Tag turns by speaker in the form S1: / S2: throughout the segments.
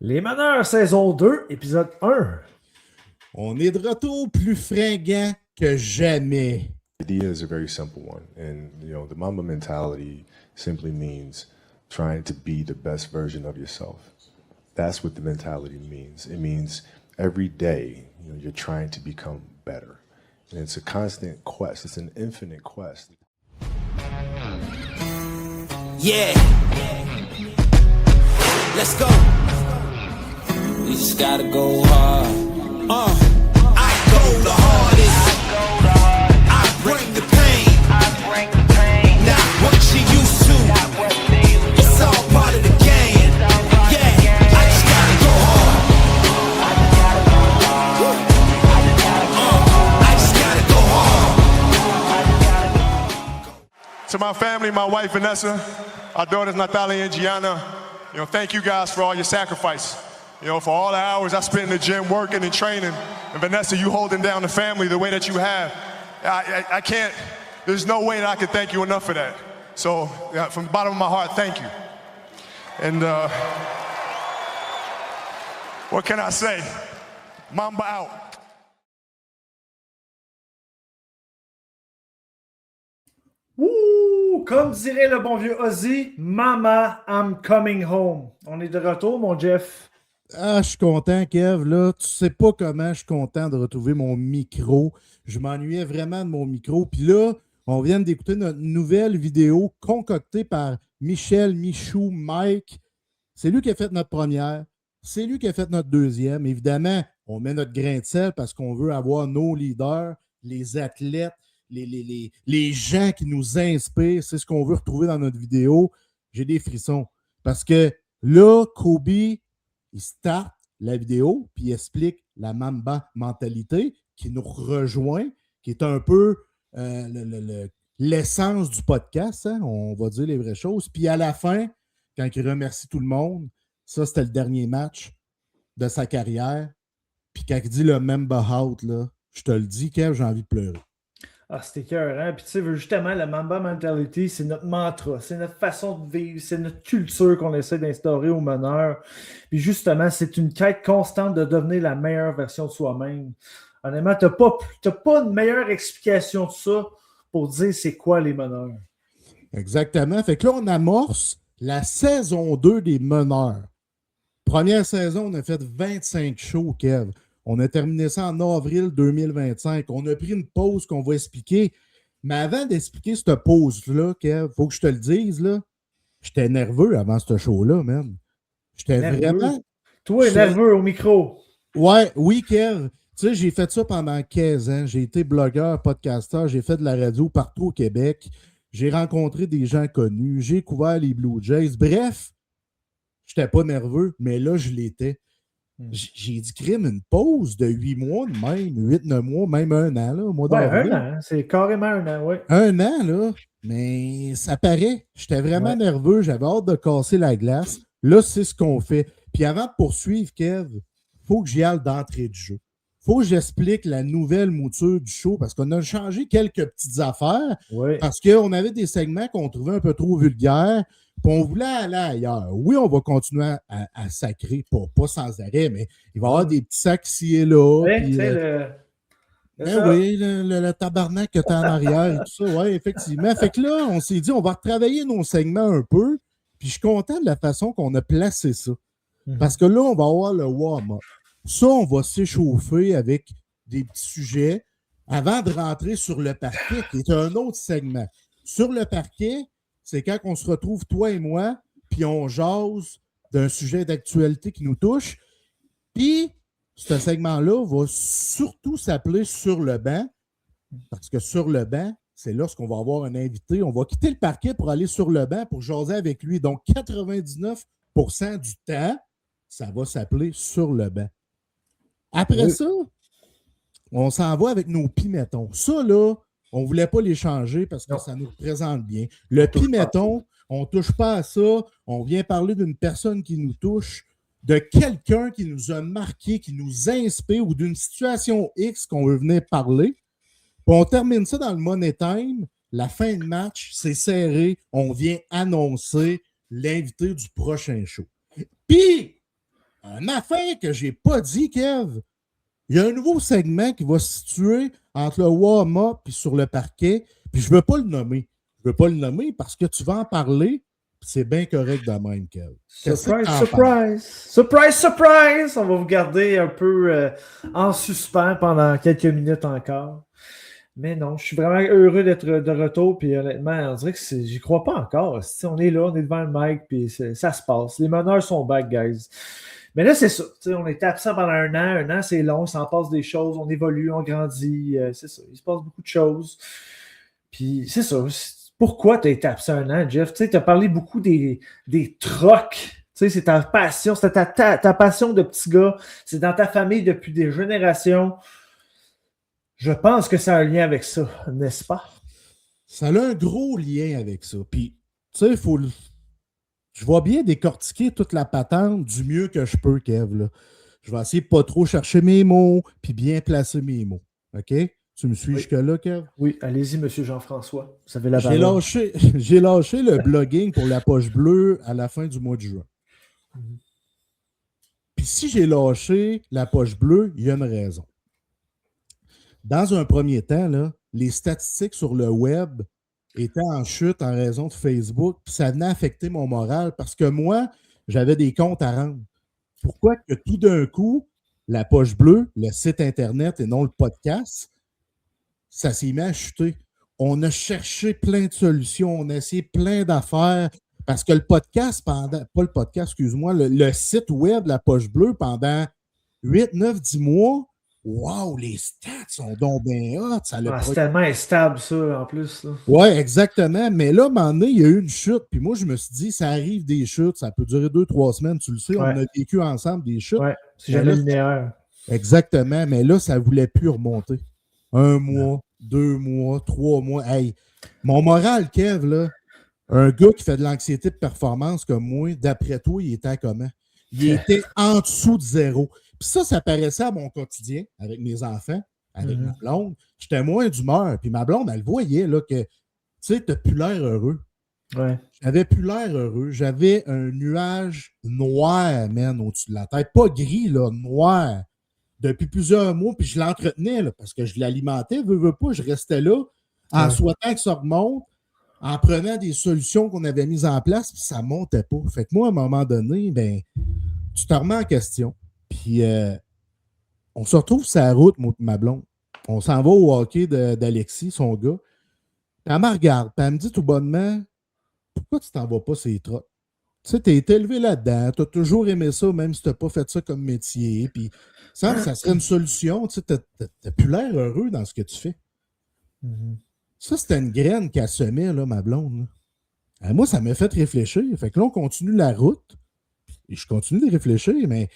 S1: Les Meneurs, saison 2, épisode 1.
S2: On est de retour plus fringant que jamais.
S3: The idea is a very simple one. And, the Mamba mentality simply means trying to be the best version of yourself. That's what the mentality means. It means every day, you're trying to become better. And it's a constant quest. It's an infinite quest.
S4: Yeah. Let's go. We just gotta go hard. I go the hardest. I bring the pain. Not what you used to. It's all part of the game. Yeah. I just gotta go hard. I just gotta go hard.
S5: To my family, my wife Vanessa, our daughters Natalia and Gianna, thank you guys for all your sacrifice. For all the hours I spent in the gym working and training. And Vanessa, you holding down the family the way that you have. I can't, there's no way that I can thank you enough for that. So from the bottom of my heart, thank you. And what can I say? Mamba out.
S1: Ouh, comme dirait le bon vieux Ozzy, Mama, I'm coming home. On est de retour, mon Jeff.
S2: Ah, je suis content, Kev. Là, tu sais pas comment je suis content de retrouver mon micro. Je m'ennuyais vraiment de mon micro. Puis là, on vient d'écouter notre nouvelle vidéo concoctée par Michel, Michou, Mike. C'est lui qui a fait notre première. C'est lui qui a fait notre deuxième. Évidemment, on met notre grain de sel parce qu'on veut avoir nos leaders, les athlètes, les gens qui nous inspirent. C'est ce qu'on veut retrouver dans notre vidéo. J'ai des frissons. Parce que là, Kobe, il start la vidéo, puis il explique la Mamba mentalité qui nous rejoint, qui est un peu l'essence du podcast, hein? On va dire les vraies choses. Puis à la fin, quand il remercie tout le monde, ça, c'était le dernier match de sa carrière. Puis quand il dit le Mamba out, là, je te le dis, Kev, j'ai envie de pleurer.
S1: Ah, c'était cœur, hein? Puis tu sais, justement, la Mamba Mentality, c'est notre mantra, c'est notre façon de vivre, c'est notre culture qu'on essaie d'instaurer aux meneurs. Puis justement, c'est une quête constante de devenir la meilleure version de soi-même. Honnêtement, t'as pas une meilleure explication de ça pour dire c'est quoi les meneurs.
S2: Exactement. Fait que là, on amorce la saison 2 des meneurs. Première saison, on a fait 25 shows, Kev. On a terminé ça en avril 2025. On a pris une pause qu'on va expliquer. Mais avant d'expliquer cette pause-là, Kev, il faut que je te le dise, là, j'étais nerveux avant ce show-là, man. J'étais vraiment...
S1: Toi, nerveux au micro.
S2: Ouais, oui, Kev. Tu sais, j'ai fait ça pendant 15 ans. J'ai été blogueur, podcasteur. J'ai fait de la radio partout au Québec. J'ai rencontré des gens connus. J'ai couvert les Blue Jays. Bref, j'étais pas nerveux, mais là, je l'étais. J'ai dit crime, une pause de 8 mois de même, 8-9 mois, même un an, là, au mois d'avril.
S1: Un an, c'est carrément un an, oui.
S2: Un an, là, mais ça paraît. J'étais vraiment nerveux, j'avais hâte de casser la glace. Là, c'est ce qu'on fait. Puis avant de poursuivre, Kev, il faut que j'y aille d'entrée de jeu. Il faut que j'explique la nouvelle mouture du show parce qu'on a changé quelques petites affaires parce qu'on avait des segments qu'on trouvait un peu trop vulgaires. Puis on voulait aller ailleurs. Oui, on va continuer à sacrer, pas sans arrêt, mais il va y avoir des petits sacs ici et là.
S1: Oui,
S2: puis,
S1: tu sais,
S2: le tabarnak que tu as en arrière et tout ça. Oui, effectivement. Fait que là, on s'est dit, on va retravailler nos segments un peu. Puis je suis content de la façon qu'on a placé ça. Parce que là, on va avoir le warm-up. Ça, on va s'échauffer avec des petits sujets avant de rentrer sur le parquet, qui est un autre segment. Sur le parquet, c'est quand on se retrouve, toi et moi, puis on jase d'un sujet d'actualité qui nous touche. Puis, ce segment-là va surtout s'appeler Sur le banc, parce que sur le banc, c'est lorsqu'on va avoir un invité. On va quitter le parquet pour aller sur le banc pour jaser avec lui. Donc, 99% du temps, ça va s'appeler Sur le banc. Après ça, on s'en va avec nos pimétons. Ça, là, on ne voulait pas les changer parce que ça nous représente bien. Le piméton, on ne touche pas à ça. On vient parler d'une personne qui nous touche, de quelqu'un qui nous a marqué, qui nous inspire ou d'une situation X qu'on veut venir parler. Puis on termine ça dans le Money Time. La fin de match, c'est serré. On vient annoncer l'invité du prochain show. Puis, Une affaire que j'ai pas dit, Kev. Il y a un nouveau segment qui va se situer entre le warm-up et sur le parquet. Puis je veux pas le nommer. Je veux pas le nommer parce que tu vas en parler. C'est bien correct de même, Kev.
S1: Surprise, surprise! Surprise, surprise! On va vous garder un peu en suspens pendant quelques minutes encore. Mais non, je suis vraiment heureux d'être de retour. Puis honnêtement, on dirait que j'y crois pas encore. On est là, on est devant le mic, puis ça se passe. Les meneurs sont back, guys. Mais là, c'est ça. On était absent pendant un an. Un an, c'est long, il s'en passe des choses. On évolue, on grandit. C'est ça. Il se passe beaucoup de choses. Puis c'est ça. Pourquoi tu as été absent un an, Jeff? Tu as parlé beaucoup des trocs. C'est ta passion. C'était ta passion de petit gars. C'est dans ta famille depuis des générations. Je pense que ça a un lien avec ça, n'est-ce pas?
S2: Ça a un gros lien avec ça. Puis, tu sais, je vais bien décortiquer toute la patente du mieux que je peux, Kev. Là. Je vais essayer de pas trop chercher mes mots puis bien placer mes mots. OK? Tu me suis jusque-là, Kev?
S1: Oui, allez-y, M. Jean-François. Vous avez la
S2: parole. J'ai lâché le blogging pour la poche bleue à la fin du mois de juin. Puis si j'ai lâché la poche bleue, il y a une raison. Dans un premier temps, là, les statistiques sur le web étaient en chute en raison de Facebook, puis ça venait affecter mon moral parce que moi, j'avais des comptes à rendre. Pourquoi que tout d'un coup, la poche bleue, le site Internet et non le podcast, ça s'est mis à chuter. On a cherché plein de solutions, on a essayé plein d'affaires parce que le podcast, le site web, la poche bleue, pendant 8, 9, 10 mois, wow, les stats sont donc bien hot.
S1: C'est tellement instable, ça, en plus.
S2: Oui, exactement. Mais là, à un moment donné, il y a eu une chute. Puis moi, je me suis dit, ça arrive des chutes. Ça peut durer 2-3 semaines, tu le sais. Ouais. On a vécu ensemble des chutes.
S1: Oui, c'est jamais linéaire.
S2: Exactement. Mais là, ça ne voulait plus remonter. 1 mois, 2 mois, 3 mois. Hey, mon moral, Kev, là, un gars qui fait de l'anxiété de performance comme moi, d'après toi, il était à comment? Il était en dessous de 0. Puis ça paraissait à mon quotidien avec mes enfants, avec ma blonde. J'étais moins d'humeur. Puis ma blonde, elle voyait là, que, tu sais, t'as plus l'air heureux.
S1: Ouais.
S2: J'avais plus l'air heureux. J'avais un nuage noir, man, au-dessus de la tête. Pas gris, là, noir. Depuis plusieurs mois, puis je l'entretenais, là, parce que je l'alimentais, veux pas, je restais là, en souhaitant que ça remonte, en prenant des solutions qu'on avait mises en place, puis ça montait pas. Fait que moi, à un moment donné, ben, tu te remets en question. Puis, on se retrouve sur la route, moi et ma blonde. On s'en va au hockey d'Alexis, son gars. Puis elle me regarde, puis elle me dit tout bonnement, pourquoi tu t'en vas pas ces trottes? Tu sais, t'es été élevé là-dedans, t'as toujours aimé ça, même si t'as pas fait ça comme métier. Puis, ça serait une solution. Tu sais, t'as plus l'air heureux dans ce que tu fais. Ça, c'était une graine qu'elle semait, là, ma blonde. Là. Moi, ça m'a fait réfléchir. Fait que là, on continue la route. Et je continue de réfléchir, mais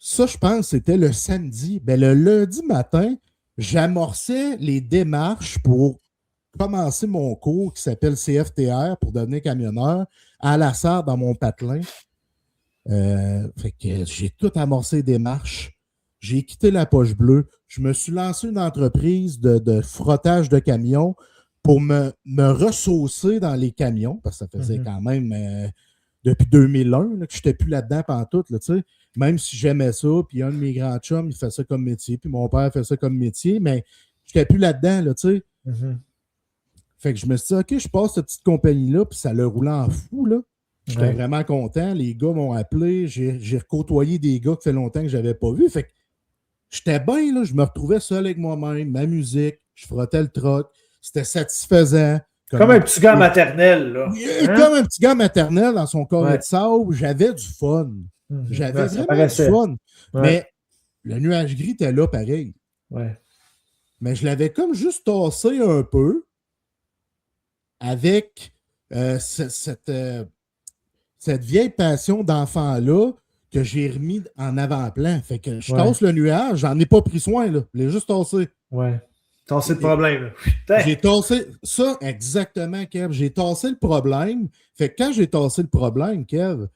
S2: ça, je pense, c'était le samedi. Ben, le lundi matin, j'amorçais les démarches pour commencer mon cours qui s'appelle CFTR pour devenir camionneur à la Sarre dans mon patelin. Fait que j'ai tout amorcé les démarches. J'ai quitté la poche bleue. Je me suis lancé une entreprise de frottage de camions pour me ressaucer dans les camions, parce que ça faisait quand même depuis 2001 là, que je n'étais plus là-dedans pantoute, là, tu sais. Même si j'aimais ça, puis un de mes grands chums, il fait ça comme métier, puis mon père fait ça comme métier, mais je n'étais plus là-dedans, là, tu sais. Fait que je me suis dit, OK, je passe cette petite compagnie-là, puis ça le roulait en fou, là. J'étais vraiment content. Les gars m'ont appelé. J'ai recôtoyé des gars que fait longtemps que je n'avais pas vu. Fait que j'étais bien, là. Je me retrouvais seul avec moi-même, ma musique, je frottais le troc. C'était satisfaisant.
S1: Comme un petit gars maternel, là.
S2: Comme un petit gars maternel dans son corps de sable. J'avais du fun. J'avais vraiment du fun. Mais le nuage gris était là pareil. Mais je l'avais comme juste tassé un peu avec cette vieille passion d'enfant-là que j'ai remis en avant-plan. Fait que je tasse le nuage, j'en ai pas pris soin, là. Je l'ai juste tassé.
S1: Tassé le problème, là.
S2: J'ai tassé ça, exactement, Kev. J'ai tassé le problème. Fait que quand j'ai tassé le problème, Kev,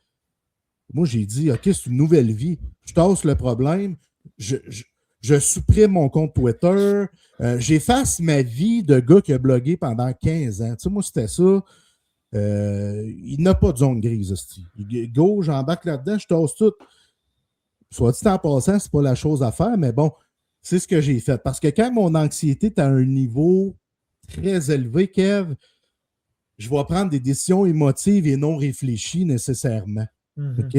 S2: moi, j'ai dit, OK, c'est une nouvelle vie. Je tasse le problème. Je supprime mon compte Twitter. J'efface ma vie de gars qui a blogué pendant 15 ans. Tu sais, moi, c'était ça. Il n'a pas de zone grise, hostie. Go, j'embarque là-dedans, je tasse tout. Soit dit en passant, c'est pas la chose à faire, mais bon, c'est ce que j'ai fait. Parce que quand mon anxiété est à un niveau très élevé, Kev, je vais prendre des décisions émotives et non réfléchies nécessairement. OK?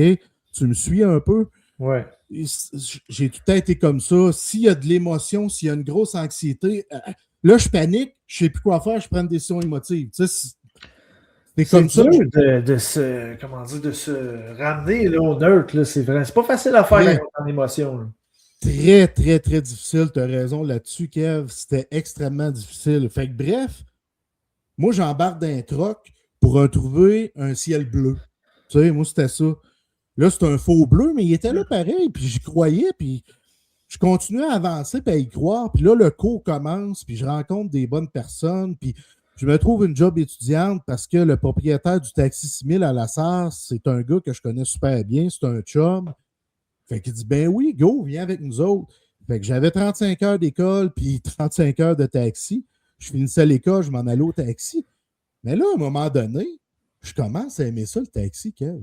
S2: Tu me suis un peu?
S1: Ouais.
S2: J'ai tout le temps été comme ça. S'il y a de l'émotion, s'il y a une grosse anxiété, là, je panique, je ne sais plus quoi faire, je prends une décision émotive. Tu sais, c'est comme ça.
S1: Dur de se, comment dire, de se ramener là, au neutre, là, c'est vrai. C'est pas facile à faire quand on est en émotion. Là.
S2: Très, très, très difficile. Tu as raison là-dessus, Kev. C'était extrêmement difficile. Fait que bref, moi, j'embarque dans un troc pour retrouver un ciel bleu. Tu sais, moi, c'était ça. Là, c'est un faux bleu, mais il était là pareil, puis j'y croyais, puis je continuais à avancer, puis à y croire. Puis là, le cours commence, puis je rencontre des bonnes personnes, puis je me trouve une job étudiante parce que le propriétaire du Taxi 6000 à la SARS, c'est un gars que je connais super bien, c'est un chum. Fait qu'il dit, ben oui, go, viens avec nous autres. Fait que j'avais 35 heures d'école, puis 35 heures de taxi. Je finissais l'école, je m'en allais au taxi. Mais là, à un moment donné, je commence à aimer ça, le taxi, Kev.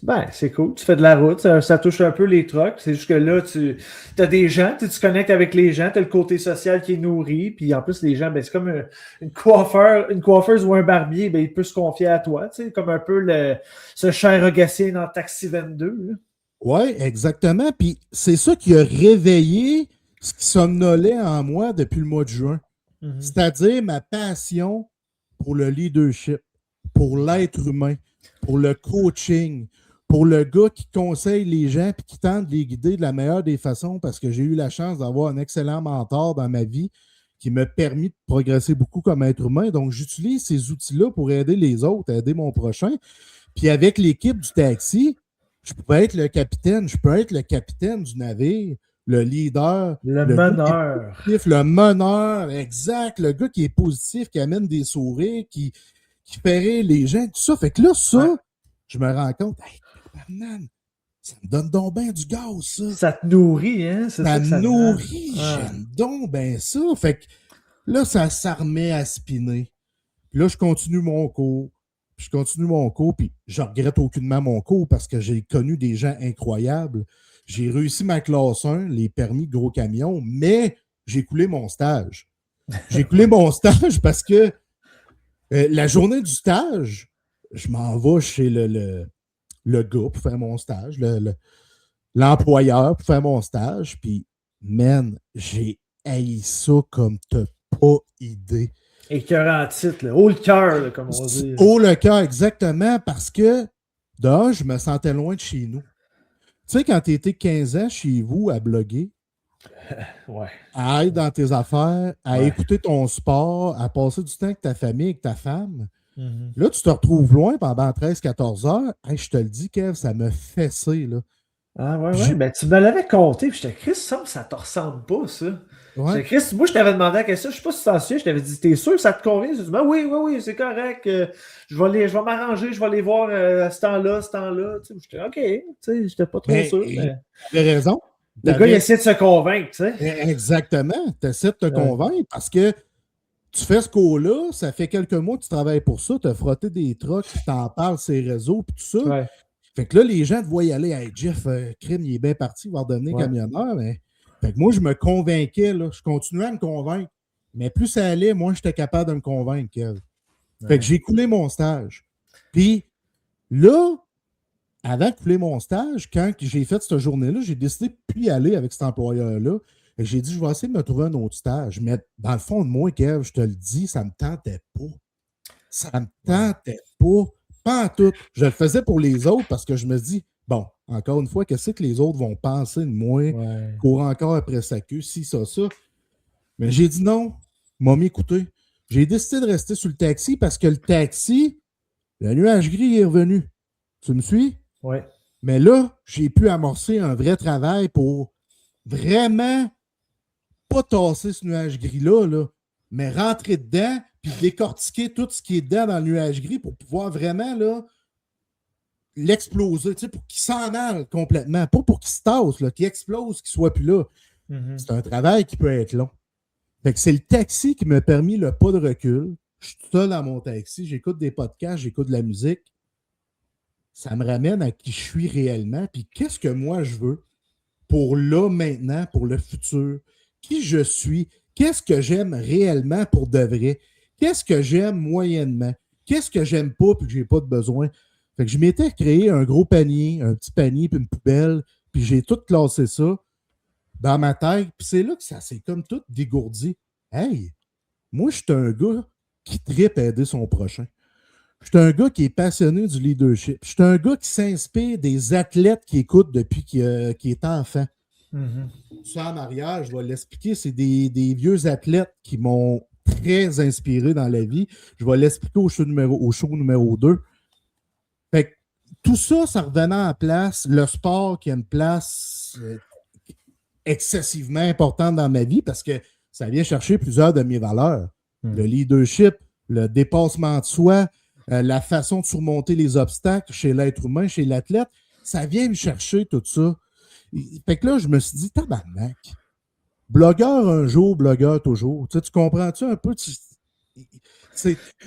S1: Ben, c'est cool. Tu fais de la route, ça touche un peu les trucks. C'est juste que là, tu as des gens, tu connectes avec les gens, tu as le côté social qui est nourri. Puis en plus, les gens, ben, c'est comme une coiffeuse ou un barbier, ben, il peut se confier à toi. Comme un peu ce cher Rogatien dans Taxi 22.
S2: Oui, exactement. Puis c'est ça qui a réveillé ce qui somnolait en moi depuis le mois de juin. C'est-à-dire ma passion pour le leadership, pour l'être humain, pour le coaching, pour le gars qui conseille les gens et qui tente de les guider de la meilleure des façons parce que j'ai eu la chance d'avoir un excellent mentor dans ma vie qui m'a permis de progresser beaucoup comme être humain. Donc, j'utilise ces outils-là pour aider les autres, aider mon prochain. Puis avec l'équipe du taxi, je peux être le capitaine, du navire, le leader,
S1: le meneur.
S2: Le meneur, exact, le gars qui est positif, qui amène des sourires, qui fait rire les gens, tout ça. Fait que là, ça, je me rends compte, hey, ça me donne donc bien du gaz, ça.
S1: Ça te nourrit, hein?
S2: Ça me nourrit, j'aime donc bien ça. Fait que là, ça remet à spinner. Puis là, je continue mon cours, puis je regrette aucunement mon cours parce que j'ai connu des gens incroyables. J'ai réussi ma classe 1, les permis de gros camions, mais j'ai coulé mon stage. J'ai coulé mon stage parce que la journée du stage, je m'en vais chez le gars pour faire mon stage, l'employeur pour faire mon stage, puis, man, j'ai haï ça comme t'as pas idée.
S1: Écœurant titre, haut le cœur, comme on dit.
S2: Haut le cœur, exactement, parce que, d'un, je me sentais loin de chez nous. Tu sais, quand tu étais 15 ans chez vous à bloguer, à être dans tes affaires, à écouter ton sport, à passer du temps avec ta famille, avec ta femme, là, tu te retrouves loin pendant 13-14 heures. Hey, je te le dis, Kev, ça me fessait, là.
S1: Ah ouais. Ben, tu me l'avais compté, puis j'étais Chris, ça te ressemble pas, ça.
S2: Ouais.
S1: Chris, moi, je t'avais demandé la question, je sais pas si tu t'en souviens, je t'avais dit, t'es sûr que ça te convient? Tu dit, ben oui, c'est correct. Je vais m'arranger, je vais les voir à ce temps-là. Tu sais, j'étais OK, tu sais, j'étais pas trop sûr. Mais...
S2: Tu avais raison.
S1: Le gars, il essaie de se convaincre, tu sais.
S2: Exactement. Tu essaies de te convaincre parce que tu fais ce cours-là, ça fait quelques mois que tu travailles pour ça, tu as frotté des trucks, tu t'en parles sur les réseaux, puis tout ça.
S1: Ouais.
S2: Fait que là, les gens te voient y aller. Hey, Jeff, Crime, il est bien parti, il va redevenir camionneur. Mais... Fait que moi, je me convainquais, là. Je continuais à me convaincre. Mais plus ça allait, moi, j'étais capable de me convaincre, Kev. Fait que j'ai coulé mon stage. Puis là, avant de couler mon stage, quand j'ai fait cette journée-là, j'ai décidé de plus y aller avec cet employeur-là. Et j'ai dit, je vais essayer de me trouver un autre stage. Mais dans le fond de moi, Kev, je te le dis, ça me tentait pas. Ça me tentait pas. Pas en tout. Je le faisais pour les autres parce que je me dis, bon, encore une fois, qu'est-ce que les autres vont penser de moi? Cours encore après sa queue, si, ça. Mais j'ai dit non, m'a m'écouté. J'ai décidé de rester sur le taxi parce que le taxi, le nuage gris est revenu. Tu me suis?
S1: Oui.
S2: Mais là, j'ai pu amorcer un vrai travail pour vraiment pas tasser ce nuage gris-là, là, mais rentrer dedans puis décortiquer tout ce qui est dedans dans le nuage gris pour pouvoir vraiment là, l'exploser, tu sais, pour qu'il s'en aille complètement. Pas pour qu'il se tasse, là, qu'il explose, qu'il soit plus là. C'est un travail qui peut être long. Fait que c'est le taxi qui m'a permis le pas de recul. Je suis tout seul dans mon taxi, j'écoute des podcasts, j'écoute de la musique. ça me ramène à qui je suis réellement, puis qu'est-ce que moi je veux pour là, maintenant, pour le futur, qui je suis, qu'est-ce que j'aime réellement pour de vrai, qu'est-ce que j'aime moyennement, qu'est-ce que j'aime pas puis que j'ai pas de besoin. Fait que je m'étais créé un gros panier, un petit panier puis une poubelle, puis j'ai tout classé ça dans ma tête, puis c'est là que ça s'est comme tout dégourdi. Hey, moi, je suis un gars qui tripe à aider son prochain. Je suis un gars qui est passionné du leadership. Je suis un gars qui s'inspire des athlètes qui écoutent depuis qu'il est enfant. Ça, en arrière, je vais l'expliquer, c'est des vieux athlètes qui m'ont très inspiré dans la vie. Je vais l'expliquer au show numéro 2. Fait que tout ça, ça revenait en place. Le sport qui a une place excessivement importante dans ma vie parce que ça vient chercher plusieurs de mes valeurs. Le leadership, le dépassement de soi, la façon de surmonter les obstacles chez l'être humain, chez l'athlète, ça vient me chercher tout ça. Fait que là, je me suis dit, tabarnak, blogueur un jour, blogueur toujours. Tu comprends-tu un peu?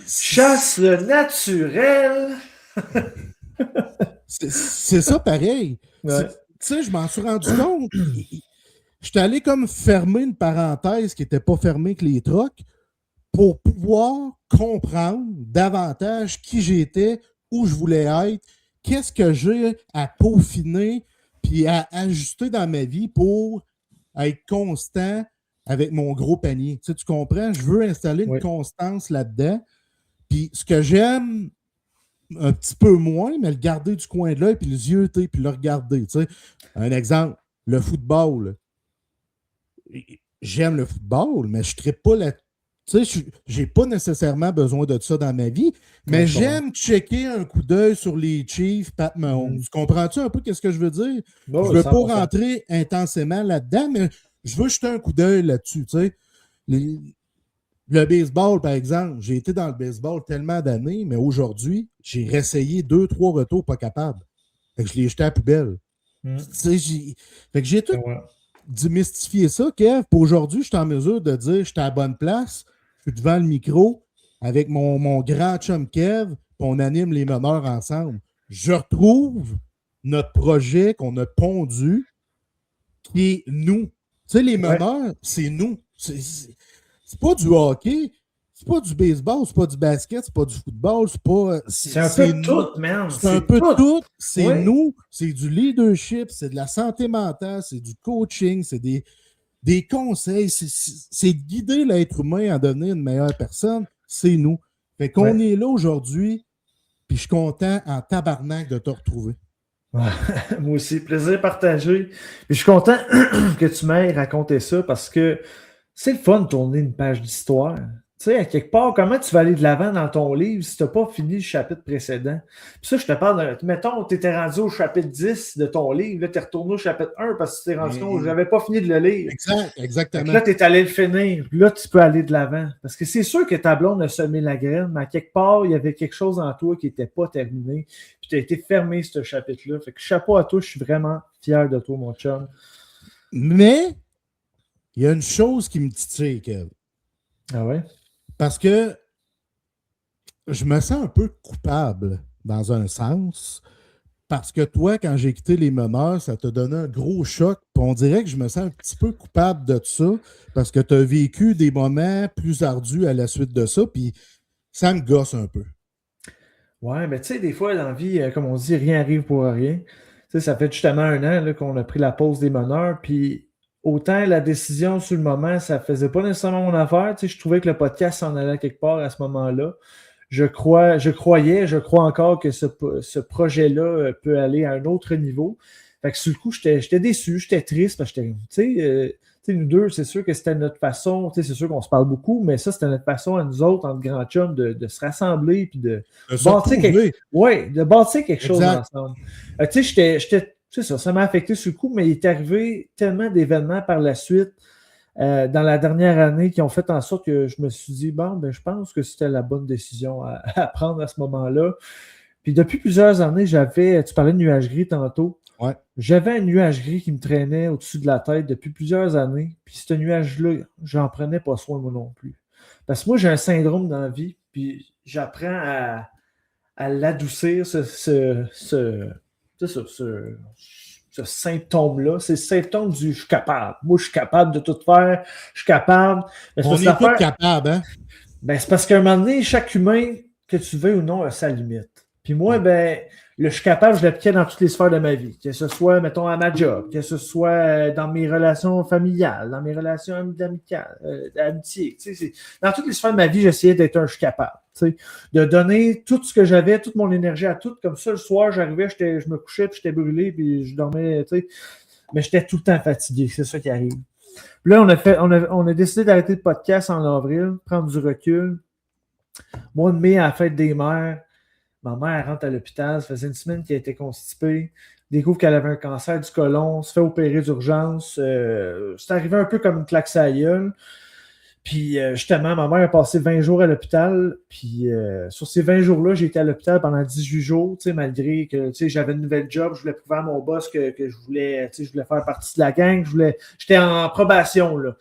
S1: Chasse le naturel!
S2: C'est ça pareil.
S1: Ouais.
S2: Tu sais, je m'en suis rendu compte. J'étais allé comme fermer une parenthèse qui n'était pas fermée que les trocs pour pouvoir comprendre davantage qui j'étais, où je voulais être, qu'est-ce que j'ai à peaufiner puis à ajuster dans ma vie pour être constant avec mon gros panier. Tu comprends? Je veux installer une constance là-dedans. Puis ce que j'aime un petit peu moins, mais le garder du coin de l'œil, puis les yeux, puis le regarder. Tu sais. Un exemple, le football. J'aime le football, mais je ne trippe pas la. Tu sais, j'ai pas nécessairement besoin de ça dans ma vie, mais j'aime checker un coup d'œil sur les Chiefs, Pat Mahomes. Comprends-tu un peu ce que je veux dire?
S1: Bon,
S2: je veux
S1: 100%.
S2: pas rentrer intensément là-dedans, mais je veux jeter un coup d'œil là-dessus. Tu sais. Le baseball, par exemple, j'ai été dans le baseball tellement d'années, mais aujourd'hui, j'ai réessayé 2-3 retours pas capables. Fait que je l'ai jeté à la poubelle. Tu sais, fait que j'ai tout démystifié ça, Kev. Pour aujourd'hui, je suis en mesure de dire que je suis à la bonne place, je suis devant le micro avec mon grand chum Kev, puis on anime les meneurs ensemble. Je retrouve notre projet qu'on a pondu, qui est nous. Tu sais, les meneurs, c'est nous. C'est pas du hockey, c'est pas du baseball, c'est pas du basket, c'est pas du football, c'est pas.
S1: C'est un peu tout, man.
S2: C'est un peu tout. C'est nous, c'est du leadership, c'est de la santé mentale, c'est du coaching, c'est des conseils, c'est de guider l'être humain à devenir une meilleure personne, c'est nous. Fait qu'on est là aujourd'hui, puis je suis content en tabarnak de te retrouver.
S1: Moi aussi, plaisir partagé. Puis je suis content que tu m'aies raconté ça parce que c'est le fun de tourner une page d'histoire. Tu sais, à quelque part, comment tu vas aller de l'avant dans ton livre si tu n'as pas fini le chapitre précédent? Puis ça, je te parle de. Mettons, tu étais rendu au chapitre 10 de ton livre, là, tu es retourné au chapitre 1 parce que tu t'es rendu compte que je n'avais pas fini de le lire.
S2: Exactement.
S1: Là, tu es allé le finir. Puis là, tu peux aller de l'avant. Parce que c'est sûr que ta blonde a semé la graine, mais à quelque part, il y avait quelque chose en toi qui n'était pas terminé. Puis tu as été fermé, ce chapitre-là. Fait que chapeau à toi, je suis vraiment fier de toi, mon chum.
S2: Mais il y a une chose qui me titille, Kev.
S1: Ah ouais?
S2: Parce que je me sens un peu coupable dans un sens. Parce que toi, quand j'ai quitté les meneurs, ça t'a donné un gros choc. Puis on dirait que je me sens un petit peu coupable de ça. Parce que tu as vécu des moments plus ardus à la suite de ça. Puis ça me gosse un peu.
S1: Ouais, mais tu sais, des fois, dans la vie, comme on dit, rien arrive pour rien. Tu sais, ça fait justement 1 an là, qu'on a pris la pause des meneurs. Puis autant la décision sur le moment, ça faisait pas nécessairement mon affaire. Tu sais, je trouvais que le podcast s'en allait quelque part à ce moment-là. Je crois encore que ce projet-là peut aller à un autre niveau. Fait que sur le coup, j'étais déçu, j'étais triste parce que tu sais, nous deux, c'est sûr que c'était notre façon, tu sais, c'est sûr qu'on se parle beaucoup, mais ça, c'était notre façon à nous autres, entre grands chums, de se rassembler puis de bâtir quelque chose ensemble. Tu sais, ça m'a affecté sur le coup, mais il est arrivé tellement d'événements par la suite dans la dernière année qui ont fait en sorte que je me suis dit, bon, ben, je pense que c'était la bonne décision à prendre à ce moment-là. Puis depuis plusieurs années, tu parlais de nuagerie tantôt.
S2: Ouais.
S1: J'avais un nuage gris qui me traînait au-dessus de la tête depuis plusieurs années. Puis ce nuage-là, j'en prenais pas soin moi non plus. Parce que moi, j'ai un syndrome dans la vie, puis j'apprends à l'adoucir, ce symptôme-là. C'est le symptôme du « je suis capable ». Moi, je suis capable de tout faire. Je suis capable. Mais
S2: On est tous capables, hein?
S1: Ben, c'est parce qu'à un moment donné, chaque humain, que tu veux ou non, a sa limite. Puis moi, ben, le je suis capable, je l'appliquais dans toutes les sphères de ma vie. Que ce soit, mettons, à ma job, que ce soit dans mes relations familiales, dans mes relations amicales, d'amitié. Dans toutes les sphères de ma vie, j'essayais d'être un je suis capable. De donner tout ce que j'avais, toute mon énergie à tout. Comme ça, le soir, j'arrivais, je me couchais, puis j'étais brûlé, puis je dormais, mais j'étais tout le temps fatigué. C'est ça qui arrive. Puis là, on a décidé d'arrêter le podcast en avril, prendre du recul. Mois de mai, à la fête des mères, ma mère elle rentre à l'hôpital, ça faisait une semaine qu'elle était constipée, découvre qu'elle avait un cancer du côlon, se fait opérer d'urgence. C'est arrivé un peu comme une claque à la gueule. Puis justement, ma mère a passé 20 jours à l'hôpital. Puis sur ces 20 jours-là, j'ai été à l'hôpital pendant 18 jours, malgré que j'avais une nouvelle job. Je voulais prouver à mon boss que je voulais faire partie de la gang. J'étais en probation, là.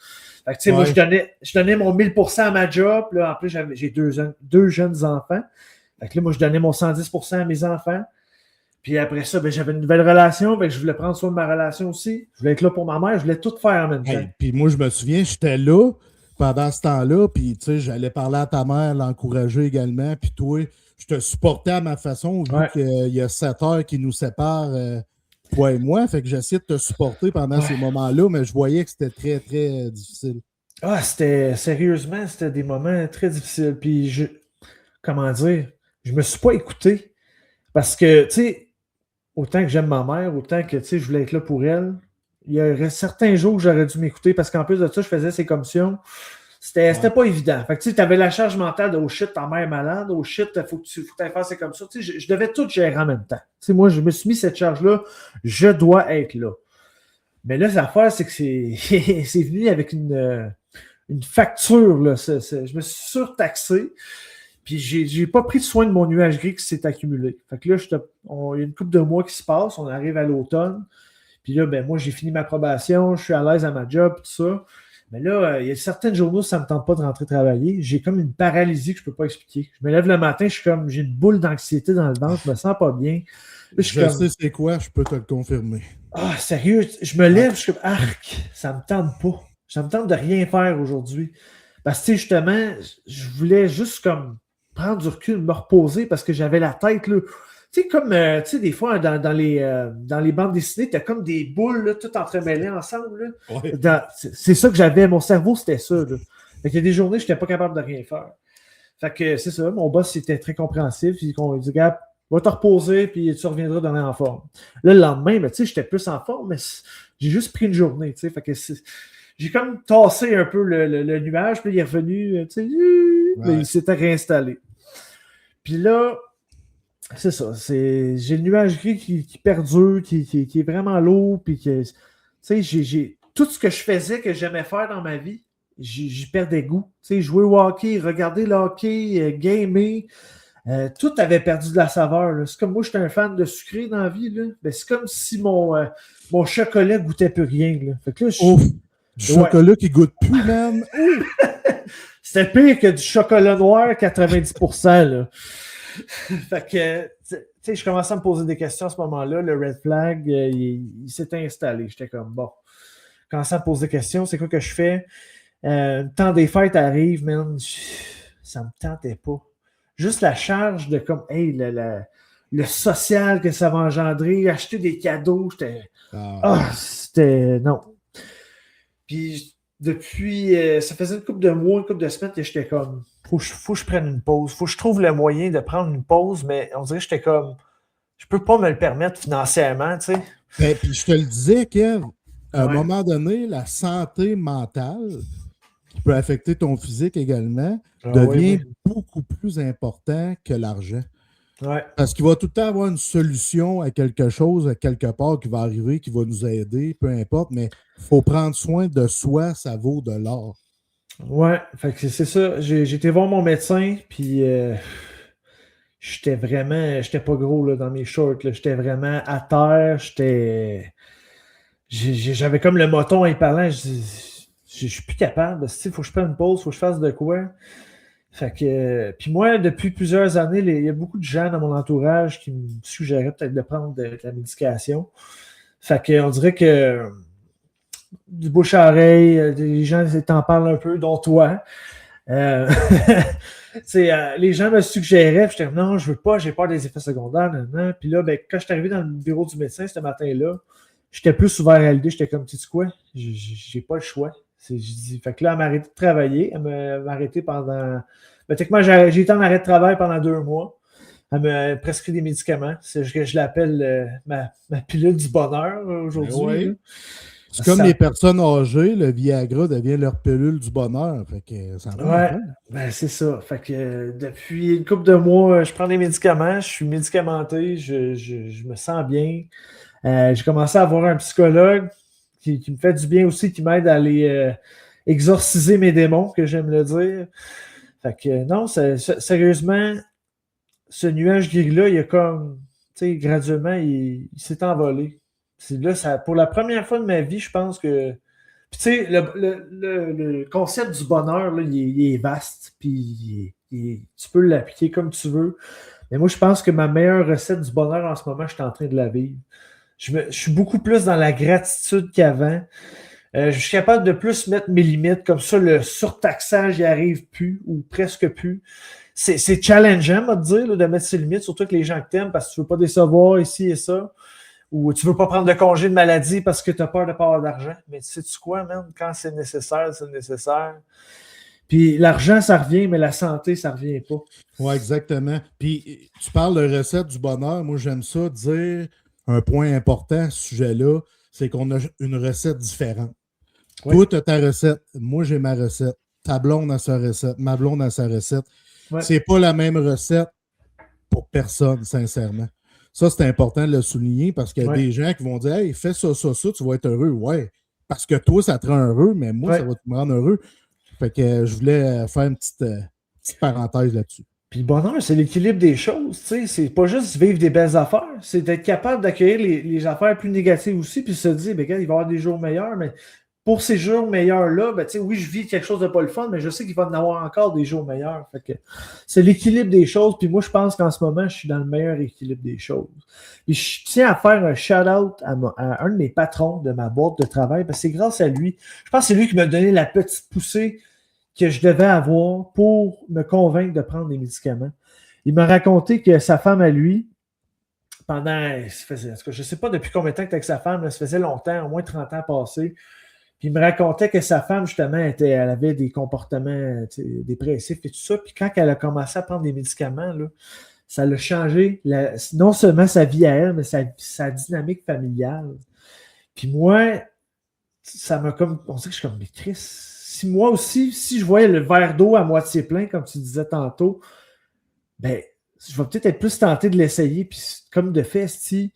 S1: Fait que, moi, je donnais mon 1000% à ma job. Là, en plus, j'ai deux jeunes enfants. Fait que là, moi, je donnais mon 110% à mes enfants. Puis après ça, ben, j'avais une nouvelle relation. Fait que je voulais prendre soin de ma relation aussi. Je voulais être là pour ma mère. Je voulais tout faire en même temps.
S2: Puis moi, je me souviens, j'étais là pendant ce temps-là. Puis, tu sais, j'allais parler à ta mère, l'encourager également. Puis toi, je te supportais à ma façon, vu qu'il y a 7 heures qui nous séparent, toi et moi. Fait que j'essayais de te supporter pendant ces moments-là, mais je voyais que c'était très, très difficile.
S1: Ah, sérieusement, c'était des moments très difficiles. Puis, comment dire, je me suis pas écouté. Parce que, tu sais, autant que j'aime ma mère, autant que, tu sais, je voulais être là pour elle, il y aurait certains jours où j'aurais dû m'écouter parce qu'en plus de ça, je faisais ces commissions. C'était pas évident. Fait que, tu sais, t'avais la charge mentale de « oh shit, ta mère est malade, oh shit, faut que tu ailles faire ces comme ça ». Tu sais, je devais tout gérer en même temps. Tu sais, moi, je me suis mis cette charge-là, je dois être là. Mais là, l'affaire, c'est que c'est venu avec une facture, là. Je me suis surtaxé. Puis j'ai pas pris soin de mon nuage gris qui s'est accumulé. Fait que là, il y a une couple de mois qui se passe, on arrive à l'automne. Puis là, ben moi, j'ai fini ma probation, je suis à l'aise à ma job, tout ça. Mais là, il y a certaines journées où ça me tente pas de rentrer travailler. J'ai comme une paralysie que je peux pas expliquer. Je me lève le matin, j'ai une boule d'anxiété dans le ventre, je me sens pas bien.
S2: Là, je sais c'est quoi, je peux te le confirmer.
S1: Ah, sérieux, je me lève, je suis comme arc, ça me tente pas. Ça me tente de rien faire aujourd'hui. Parce que, justement, je voulais juste comme prendre du recul, me reposer parce que j'avais la tête, là. Tu sais, comme, tu sais, des fois, dans les bandes dessinées, t'as comme des boules, là, toutes entremêlées ensemble, là.
S2: Ouais.
S1: C'est ça que j'avais. Mon cerveau, c'était ça, là. Fait qu'il y a des journées, je n'étais pas capable de rien faire. Fait que c'est ça. Mon boss, était très compréhensif. Il dit, gars, va te reposer, puis tu reviendras demain en forme. Là, le lendemain, ben, tu sais, j'étais plus en forme, mais j'ai juste pris une journée, tu sais. Fait que j'ai comme tassé un peu le nuage, puis il est revenu, tu sais, il s'était réinstallé. Puis là, c'est ça, j'ai le nuage gris qui perdure, qui est vraiment lourd, puis que, tu sais, j'ai tout ce que je faisais, que j'aimais faire dans ma vie, j'y perdais goût. Tu sais, jouer au hockey, regarder le hockey, gamer, tout avait perdu de la saveur, là. C'est comme moi, j'étais un fan de sucré dans la vie, là. Ben, c'est comme si mon chocolat goûtait plus rien, là. Fait que là,
S2: du chocolat qui goûte plus, man.
S1: C'était pire que du chocolat noir, 90%, là. Fait que, tu sais, je commençais à me poser des questions à ce moment-là. Le red flag, il s'était installé. J'étais comme, bon, je commençais à me poser des questions. C'est quoi que je fais? Le temps des fêtes arrive, man. Ça me tentait pas. Juste la charge de comme, hey, le social que ça va engendrer, acheter des cadeaux, c'était, non. Puis, depuis, ça faisait une couple de mois, une couple de semaines que j'étais comme, faut que je prenne une pause. Faut que je trouve le moyen de prendre une pause, mais on dirait que j'étais comme, je peux pas me le permettre financièrement, tu sais.
S2: Ben, puis je te le disais, Kev, à un moment donné, la santé mentale, qui peut affecter ton physique également, devient beaucoup plus important que l'argent.
S1: Ouais.
S2: Parce qu'il va tout le temps avoir une solution à quelque chose, à quelque part qui va arriver, qui va nous aider, peu importe, mais il faut prendre soin de soi, ça vaut de l'or.
S1: Ouais, fait que c'est ça. J'ai été voir mon médecin, puis j'étais pas gros là, dans mes shorts, là. J'étais vraiment à terre, j'avais comme le moton en parlant, je suis plus capable, il faut que je prenne une pause, il faut que je fasse de quoi. Fait que, puis moi, depuis plusieurs années, il y a beaucoup de gens dans mon entourage qui me suggéraient peut-être de prendre de la médication. Fait que, on dirait que du bouche à oreille, les gens t'en parlent un peu, dont toi. Les gens me suggéraient, puis j'étais non, je veux pas, j'ai peur des effets secondaires. Nan. Puis là, ben, quand je suis arrivé dans le bureau du médecin ce matin-là, j'étais plus ouvert à l'idée, j'étais comme, tu sais quoi, j'ai pas le choix. Fait que là, elle m'a arrêté de travailler, elle m'a arrêté pendant. Ben, techniquement, j'ai été en arrêt de travail pendant 2 mois. Elle m'a prescrit des médicaments. Je l'appelle ma pilule du bonheur aujourd'hui.
S2: Ouais. C'est comme les personnes âgées, le Viagra devient leur pilule du bonheur. Fait que ça
S1: ben c'est ça. Fait que depuis une couple de mois, je prends des médicaments, je suis médicamenté, je me sens bien. J'ai commencé à avoir un psychologue qui me fait du bien aussi, qui m'aide à aller exorciser mes démons, que j'aime le dire. Fait que non, sérieusement, ce nuage gris-là, il a comme, tu sais, graduellement, il s'est envolé. Là, pour la première fois de ma vie, je pense que. Puis, tu sais, le concept du bonheur, là, il est vaste, puis tu peux l'appliquer comme tu veux. Mais moi, je pense que ma meilleure recette du bonheur en ce moment, je suis en train de la vivre. Je suis beaucoup plus dans la gratitude qu'avant. Je suis capable de plus mettre mes limites. Comme ça, le surtaxage n'y arrive plus, ou presque plus. C'est challengeant, on va te dire, là, de mettre ses limites, surtout avec les gens que tu aimes, parce que tu ne veux pas décevoir ici et ça. Ou tu ne veux pas prendre de congé de maladie parce que tu as peur de ne pas avoir d'argent. Mais tu sais-tu quoi, man? Quand c'est nécessaire, c'est nécessaire. Puis l'argent, ça revient, mais la santé, ça ne revient pas.
S2: Oui, exactement. Puis tu parles de recette du bonheur. Moi, j'aime ça dire un point important à ce sujet-là, c'est qu'on a une recette différente. Oui. Toi, tu as ta recette. Moi, j'ai ma recette. Ta blonde a sa recette. Ma blonde a sa recette. Ouais. C'est pas la même recette pour personne, sincèrement. Ça, c'est important de le souligner parce qu'il y a des gens qui vont dire « Hey, fais ça, tu vas être heureux. » Ouais, parce que toi, ça te rend heureux, mais moi, ça va te rendre heureux. Fait que je voulais faire une petite parenthèse là-dessus.
S1: Puis le bonheur, c'est l'équilibre des choses. Tu sais, c'est pas juste vivre des belles affaires, c'est d'être capable d'accueillir les affaires plus négatives aussi, puis se dire, ben, il va y avoir des jours meilleurs, mais pour ces jours meilleurs-là, ben, oui, je vis quelque chose de pas le fun, mais je sais qu'il va y en avoir encore des jours meilleurs. Fait que c'est l'équilibre des choses. Puis moi, je pense qu'en ce moment, je suis dans le meilleur équilibre des choses. Puis je tiens à faire un shout-out à un de mes patrons de ma boîte de travail, parce que c'est grâce à lui. Je pense que c'est lui qui m'a donné la petite poussée que je devais avoir pour me convaincre de prendre des médicaments. Il m'a raconté que sa femme à lui, pendant, je ne sais pas depuis combien de temps que tu es avec sa femme, là, ça faisait longtemps, au moins 30 ans passés. Puis il me racontait que sa femme, justement, elle avait des comportements dépressifs et tout ça. Puis quand elle a commencé à prendre des médicaments, là, ça l'a changé, non seulement sa vie à elle, mais sa dynamique familiale. Puis moi, ça m'a comme... On sait que je suis comme, mais Chris, si moi aussi, si je voyais le verre d'eau à moitié plein, comme tu disais tantôt, ben, je vais peut-être être plus tenté de l'essayer. Puis comme de fait, si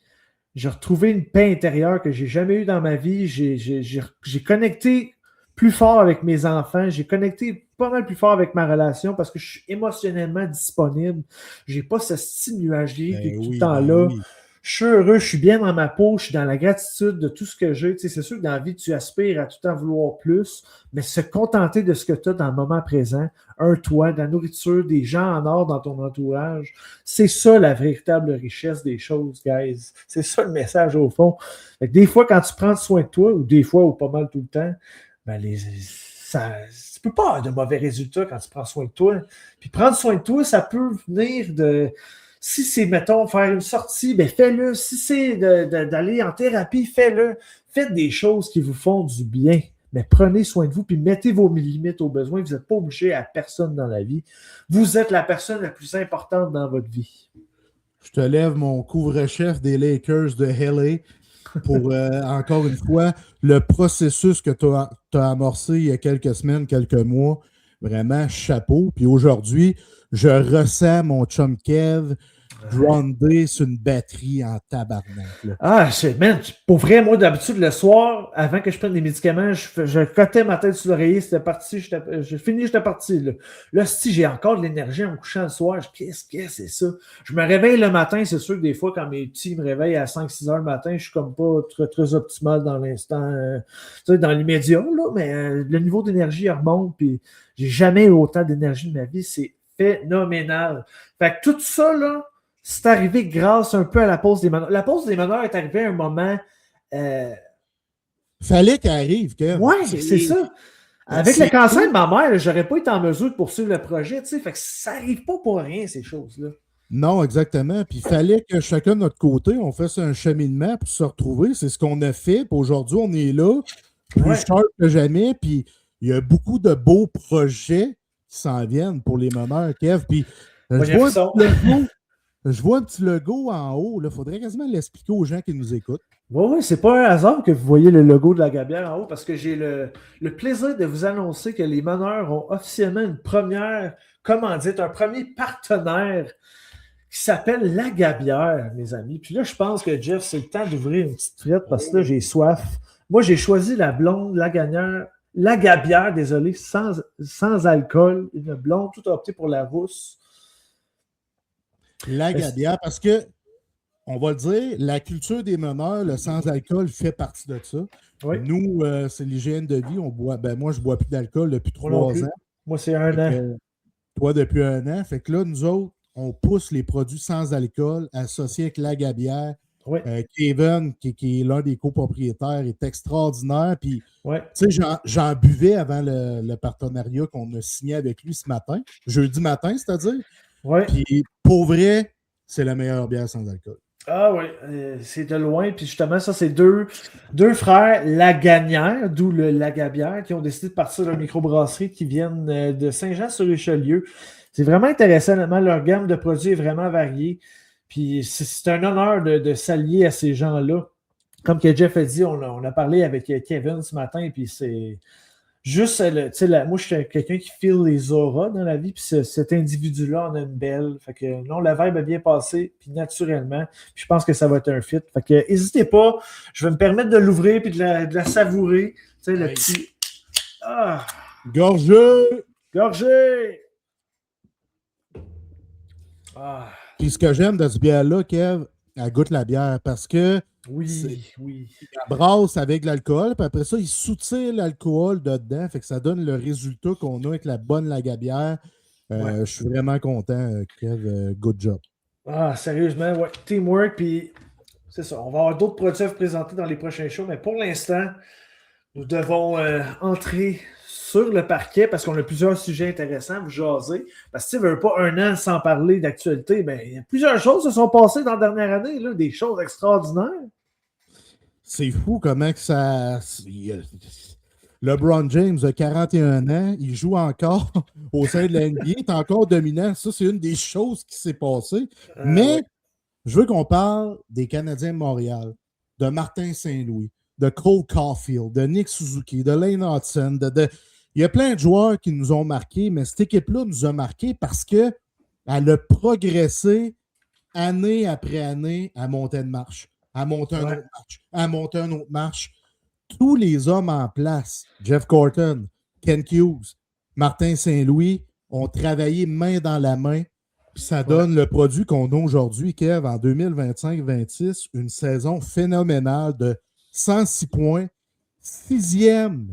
S1: j'ai retrouvé une paix intérieure que j'ai jamais eue dans ma vie. J'ai connecté plus fort avec mes enfants. J'ai connecté pas mal plus fort avec ma relation parce que je suis émotionnellement disponible. J'ai pas ce style nuagier qui est tout le temps là. Oui. Je suis heureux, je suis bien dans ma peau, je suis dans la gratitude de tout ce que j'ai. Tu sais, c'est sûr que dans la vie, tu aspires à tout en vouloir plus, mais se contenter de ce que tu as dans le moment présent, un toit, de la nourriture, des gens en or dans ton entourage, c'est ça la véritable richesse des choses, guys. C'est ça le message au fond. Fait que des fois, quand tu prends soin de toi, ou des fois, ou pas mal tout le temps, ben tu peux pas avoir de mauvais résultats quand tu prends soin de toi. Puis prendre soin de toi, ça peut venir de... Si c'est, mettons, faire une sortie, ben fais-le. Si c'est d'aller en thérapie, fais-le. Faites des choses qui vous font du bien. Mais prenez soin de vous, puis mettez vos limites aux besoins. Vous n'êtes pas obligé à personne dans la vie. Vous êtes la personne la plus importante dans votre vie.
S2: Je te lève mon couvre-chef des Lakers de LA pour, encore une fois, le processus que tu as amorcé il y a quelques semaines, quelques mois. Vraiment, chapeau. Puis aujourd'hui, je ressens mon chum Kev gronder sur une batterie en tabarnak. Là.
S1: Ah, man, pour vrai, moi, d'habitude, le soir, avant que je prenne des médicaments, je cotais ma tête sur l'oreiller, c'était parti, j'ai fini, j'étais parti. Là, si j'ai encore de l'énergie en me couchant le soir, qu'est-ce que c'est ça? Je me réveille le matin, c'est sûr que des fois, quand mes petits me réveillent à 5-6 heures le matin, je suis comme pas très, très optimal dans l'instant, dans l'immédiat, là, mais le niveau d'énergie remonte, puis j'ai jamais eu autant d'énergie de ma vie, c'est phénoménal. Fait que tout ça, là, c'est arrivé grâce un peu à la pause des meneurs. La pause des meneurs est arrivée à un moment.
S2: Fallait qu'elle arrive, Kev.
S1: Oui, c'est ça. Avec le cancer de ma mère, j'aurais pas été en mesure de poursuivre le projet. Fait que ça n'arrive pas pour rien, ces choses-là.
S2: Non, exactement. Puis il fallait que chacun de notre côté, on fasse un cheminement pour se retrouver. C'est ce qu'on a fait. Puis aujourd'hui, on est là, plus sharp que jamais. Puis il y a beaucoup de beaux projets qui s'en viennent pour les meneurs, Kev. Puis je vois un petit logo en haut. Il faudrait quasiment l'expliquer aux gens qui nous écoutent.
S1: Oui, c'est pas un hasard que vous voyez le logo de la Gabière en haut parce que j'ai le plaisir de vous annoncer que les meneurs ont officiellement une première commandite, un premier partenaire qui s'appelle La Gabière, mes amis. Puis là, je pense que Jeff, c'est le temps d'ouvrir une petite frette parce que là, j'ai soif. Moi, j'ai choisi la blonde, la Gabière, désolé, sans alcool, une blonde, tout opté pour la rousse.
S2: La Gabière, parce que, on va le dire, la culture des meneurs, le sans-alcool fait partie de ça. Oui. Nous, c'est l'hygiène de vie. On boit, moi, je ne bois plus d'alcool depuis 3 ans.
S1: Moi, c'est 1 an.
S2: Toi, depuis 1 an. Fait que là, nous autres, on pousse les produits sans alcool associés avec La Gabière. Oui. Kevin, qui est l'un des copropriétaires, est extraordinaire. Puis, tu sais, j'en buvais avant le partenariat qu'on a signé avec lui ce matin, jeudi matin, c'est-à-dire.
S1: Oui.
S2: Puis, pour vrai, c'est la meilleure bière sans alcool.
S1: Ah oui, c'est de loin. Puis justement, ça, c'est deux frères Lagagnère, d'où le Lagabière, qui ont décidé de partir de leur microbrasserie qui viennent de Saint-Jean-sur-Richelieu. C'est vraiment intéressant. Leur gamme de produits est vraiment variée. Puis c'est un honneur de s'allier à ces gens-là. Comme que Jeff a dit, on a parlé avec Kevin ce matin, puis c'est juste, moi, je suis quelqu'un qui file les auras dans la vie, puis cet individu-là en a une belle. Fait que non, la vibe a bien passé, puis naturellement. Puis je pense que ça va être un fit. Fait que n'hésitez pas, je vais me permettre de l'ouvrir puis de la savourer. Tu sais, le petit. Ah!
S2: Gorgé!
S1: Ah!
S2: Puis ce que j'aime de ce bière-là, Kev, elle goûte la bière parce que
S1: oui.
S2: Il brasse avec de l'alcool, puis après ça, il soutire l'alcool dedans, fait que ça donne le résultat qu'on a avec la bonne Lagabière. Je suis vraiment content, Kev. Good job.
S1: Ah, sérieusement, ouais. Teamwork, puis c'est ça. On va avoir d'autres produits à vous présenter dans les prochains shows, mais pour l'instant, nous devons entrer sur le parquet parce qu'on a plusieurs sujets intéressants à vous jaser. Parce que si tu ne veux pas 1 an sans parler d'actualité, ben, il y a plusieurs choses qui se sont passées dans la dernière année, là, des choses extraordinaires.
S2: C'est fou comment que ça... LeBron James a 41 ans, il joue encore au sein de la NBA, il est encore dominant. Ça, c'est une des choses qui s'est passée. Mais je veux qu'on parle des Canadiens de Montréal, de Martin Saint-Louis, de Cole Caulfield, de Nick Suzuki, de Lane Hudson. Il y a plein de joueurs qui nous ont marqués, mais cette équipe-là nous a marqués parce qu'elle a progressé année après année à monter une marche. À monter un autre match, à monter un autre match. Tous les hommes en place, Jeff Gorton, Ken Hughes, Martin Saint-Louis, ont travaillé main dans la main. Puis ça donne le produit qu'on a aujourd'hui, Kev, en 2025-26, une saison phénoménale de 106 points, 6e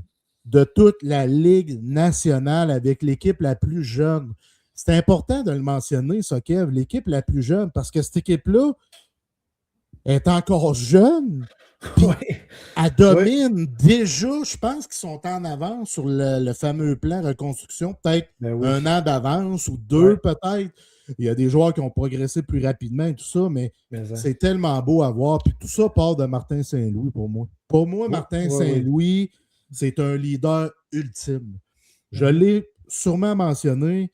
S2: de toute la Ligue nationale avec l'équipe la plus jeune. C'est important de le mentionner, ça, Kev, l'équipe la plus jeune, parce que cette équipe-là est encore jeune, puis elle domine déjà, je pense qu'ils sont en avance sur le fameux plan reconstruction, peut-être 1 an d'avance ou 2 peut-être. Il y a des joueurs qui ont progressé plus rapidement et tout ça, mais c'est tellement beau à voir. Puis tout ça part de Martin Saint-Louis pour moi. Pour moi, Martin Saint-Louis, c'est un leader ultime. Je l'ai sûrement mentionné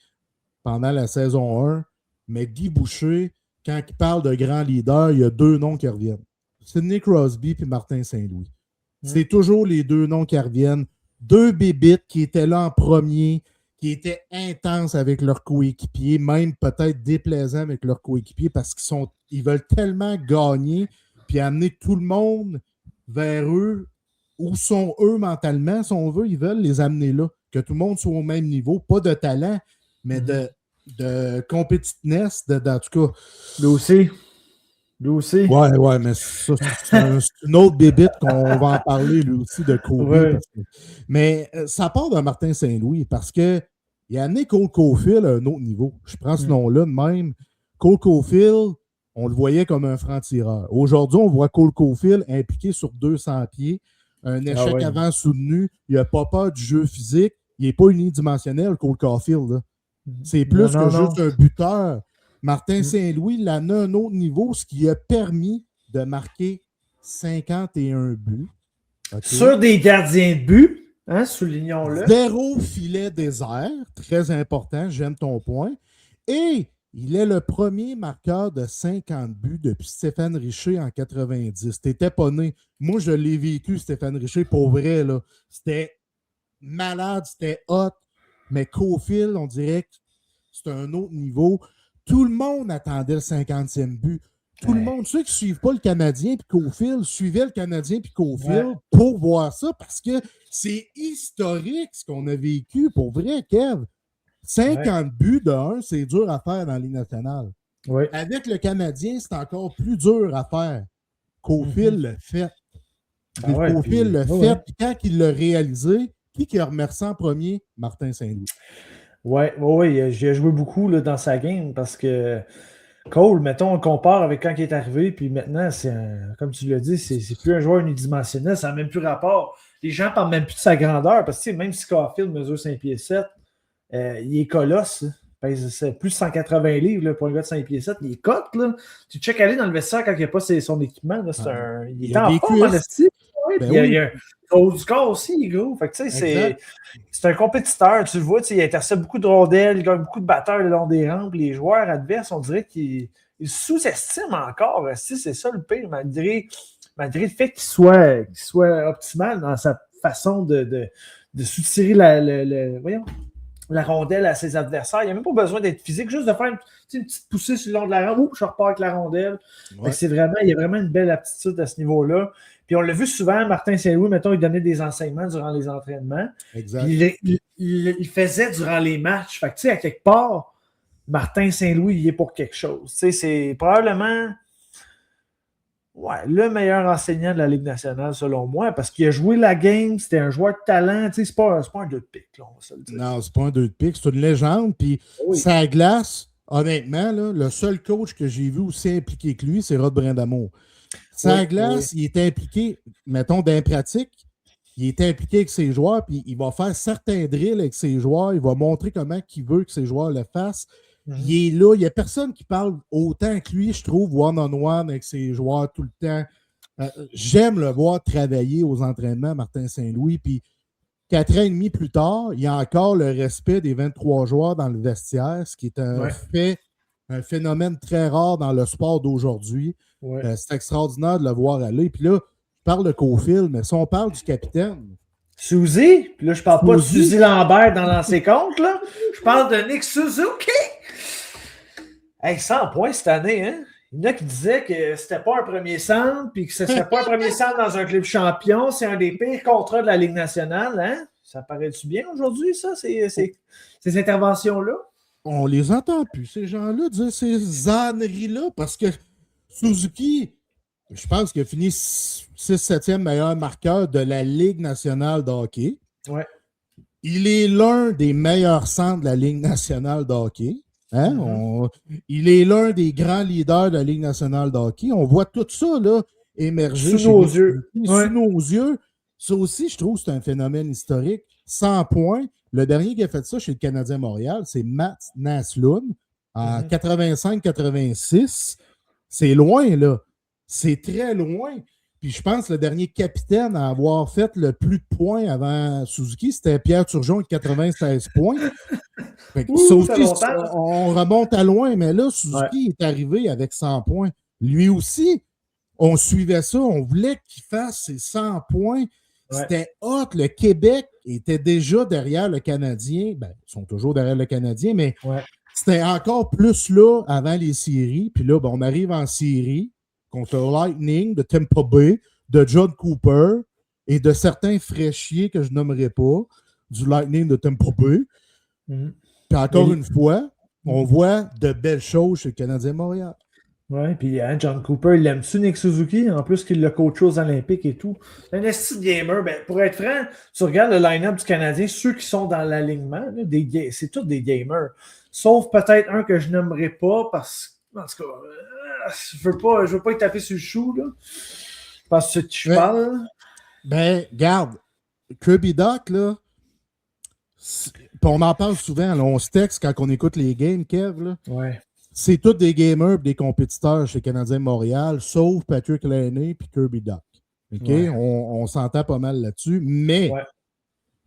S2: pendant la saison 1, mais Guy Boucher, quand il parle de grands leaders, il y a 2 noms qui reviennent. C'est Nick Crosby et Martin Saint-Louis. C'est toujours les 2 noms qui reviennent. 2 bébites qui étaient là en premier, qui étaient intenses avec leurs coéquipiers, même peut-être déplaisants avec leurs coéquipiers parce qu'ils veulent tellement gagner puis amener tout le monde vers eux, où sont eux mentalement, si on veut, ils veulent les amener là, que tout le monde soit au même niveau, pas de talent, mais de compétitiveness, en tout cas.
S1: Lui aussi.
S2: Ouais, mais ça, c'est une autre bébite qu'on va en parler, lui aussi, de Kobe.
S1: Ouais.
S2: Mais ça part de Martin Saint-Louis parce qu'il a amené Cole Caulfield à un autre niveau. Je prends ce nom-là de même. Cole Caulfield, on le voyait comme un franc-tireur. Aujourd'hui, on voit Cole Caulfield impliqué sur 200 pieds, un échec avant soutenu, il n'a pas peur du jeu physique, il n'est pas unidimensionnel, Cole Caulfield. Là. C'est plus juste un buteur. Martin Saint-Louis l'a amené à un autre niveau, ce qui a permis de marquer 51 buts. Okay.
S1: Sur des gardiens de but, hein, soulignons-le.
S2: 0 filet désert, très important, j'aime ton point. Et il est le premier marqueur de 50 buts depuis Stéphane Richer en 90. T'étais pas né. Moi, je l'ai vécu, Stéphane Richer, pour vrai. Là. C'était malade, c'était hot. Mais Caulfield, on dirait que c'est un autre niveau. Tout le monde attendait le 50e but. Tout le monde, ceux qui ne suivent pas le Canadien puis Caulfield, suivaient le Canadien puis Caulfield pour voir ça parce que c'est historique ce qu'on a vécu. Pour vrai, Kev, 50 buts de 1, c'est dur à faire dans la Ligue nationale. Avec le Canadien, c'est encore plus dur à faire. Caulfield le fait. Caulfield le fait. Puis quand il l'a réalisé, qui a remercié en premier? Martin Saint-Louis.
S1: Oui, j'ai joué beaucoup là, dans sa game parce que Cole, mettons, on le compare avec quand il est arrivé, puis maintenant, comme tu l'as dit, c'est plus un joueur unidimensionnel, ça n'a même plus rapport. Les gens ne parlent même plus de sa grandeur parce que même si Caulfield mesure 5 pieds 7, il est colosse. C'est plus de 180 livres là, pour un gars de 5 pieds 7. Il est cote. Là. Tu check aller dans le vestiaire quand il n'a pas son équipement. Là, il est en forme, en esti. Il y a un gros du corps aussi, il est gros. Fait que, c'est un compétiteur. Tu le vois, il intercepte beaucoup de rondelles, il gagne beaucoup de batteurs le long des rampes. Les joueurs adverses, on dirait qu'ils sous-estiment encore. C'est ça le pire, malgré le fait qu'il soit optimal dans sa façon de soutirer la rondelle à ses adversaires. Il n'y a même pas besoin d'être physique, juste de faire une petite poussée sur le long de la rampe. Je repars avec la rondelle. Il y a vraiment une belle aptitude à ce niveau-là. Puis on l'a vu souvent, Martin Saint-Louis, mettons, il donnait des enseignements durant les entraînements.
S2: Exact.
S1: Il faisait durant les matchs. Fait que, tu sais, à quelque part, Martin Saint-Louis, il est pour quelque chose. Tu sais, c'est probablement le meilleur enseignant de la Ligue nationale, selon moi, parce qu'il a joué la game, c'était un joueur de talent. Tu sais, c'est pas un 2 de pique, là, on va se le dire.
S2: Non, c'est pas un 2 de pique, c'est une légende. Puis sa glace, honnêtement, là, le seul coach que j'ai vu aussi impliqué que lui, c'est Rod Brindamour. Sa glace, il est impliqué, mettons, dans pratique, il est impliqué avec ses joueurs, puis il va faire certains drills avec ses joueurs, il va montrer comment il veut que ses joueurs le fassent. Il est là, il n'y a personne qui parle autant que lui, je trouve, one-on-one avec ses joueurs tout le temps. J'aime le voir travailler aux entraînements, Martin Saint-Louis, puis 4 ans et demi plus tard, il y a encore le respect des 23 joueurs dans le vestiaire, ce qui est un phénomène très rare dans le sport d'aujourd'hui. C'est extraordinaire de le voir aller. Puis là, je parle de Caulfield, mais si on parle du capitaine.
S1: Suzy, puis là, je parle pas de Suzy Lambert dans l'ancien compte, là. Je parle de Nick Suzuki. Hey, 100 points cette année, hein? Il y en a qui disaient que c'était pas un premier centre, puis que ce serait pas un premier centre dans un club champion. C'est un des pires contrats de la Ligue nationale, hein? Ça paraît-tu bien aujourd'hui, ça, ces interventions-là?
S2: On les entend plus, ces gens-là, dire ces âneries-là, parce que Suzuki, je pense qu'il a fini 6-7e meilleur marqueur de la Ligue nationale de hockey. Il est l'un des meilleurs centres de la Ligue nationale de hockey. Hein? Il est l'un des grands leaders de la Ligue nationale de hockey. On voit tout ça là, émerger
S1: sous nos yeux.
S2: Sous nos yeux. Ça aussi, je trouve que c'est un phénomène historique. 100 points. Le dernier qui a fait ça chez le Canadien Montréal, c'est Matt Naslund en 85-86. C'est loin, là. C'est très loin. Puis je pense que le dernier capitaine à avoir fait le plus de points avant Suzuki, c'était Pierre Turgeon avec 96 points. Fait que ça aussi, on remonte à loin, mais là, Suzuki est arrivé avec 100 points. Lui aussi, on suivait ça, on voulait qu'il fasse ses 100 points. C'était hot. Le Québec était déjà derrière le Canadien. Ben, ils sont toujours derrière le Canadien, mais c'était encore plus là avant les séries. Puis là, ben, on arrive en série contre le Lightning de Tampa Bay, de John Cooper et de certains fraîchiers que je nommerai pas, du Lightning de Tampa Bay. Puis encore une fois, on voit de belles choses chez le Canadien Montréal.
S1: Oui, puis John Cooper, il aime-tu Nick Suzuki? En plus qu'il l'a coaché aux Olympiques et tout. Un esti de gamer. Ben, pour être franc, tu regardes le line-up du Canadien, ceux qui sont dans l'alignement, c'est tous des gamers. Sauf peut-être un que je n'aimerais pas parce que, en tout cas, je veux pas être tapé sur le chou, là. Parce que tu parles.
S2: Ben, garde, Kirby Doc, là, on en parle souvent, là, on se texte quand on écoute les games, Kev, là.
S1: Ouais.
S2: C'est tous des gamers et des compétiteurs chez Canadien Montréal, sauf Patrick Laine et Kirby Doc. OK? Ouais. On s'entend pas mal là-dessus, mais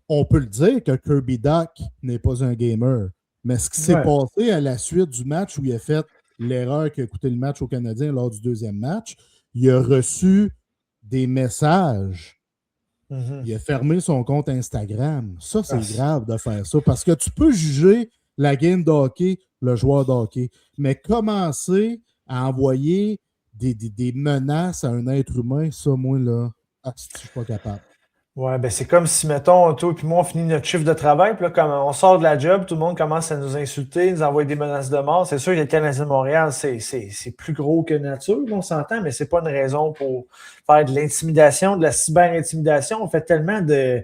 S2: on peut le dire que Kirby Doc n'est pas un gamer. Mais ce qui s'est passé à la suite du match où il a fait l'erreur qui a coûté le match au Canadien lors du deuxième match, il a reçu des messages. Il a fermé son compte Instagram. Ça, c'est grave de faire ça parce que tu peux juger la game de hockey, le joueur de hockey, mais commencer à envoyer des menaces à un être humain, ça, moi, là, je suis pas capable.
S1: Ouais, ben c'est comme si, mettons, toi et moi, on finit notre chiffre de travail, puis là, comme on sort de la job, tout le monde commence à nous insulter, nous envoyer des menaces de mort. C'est sûr que le Canadien de Montréal, c'est plus gros que nature, on s'entend, mais c'est pas une raison pour faire de l'intimidation, de la cyber-intimidation. On fait tellement de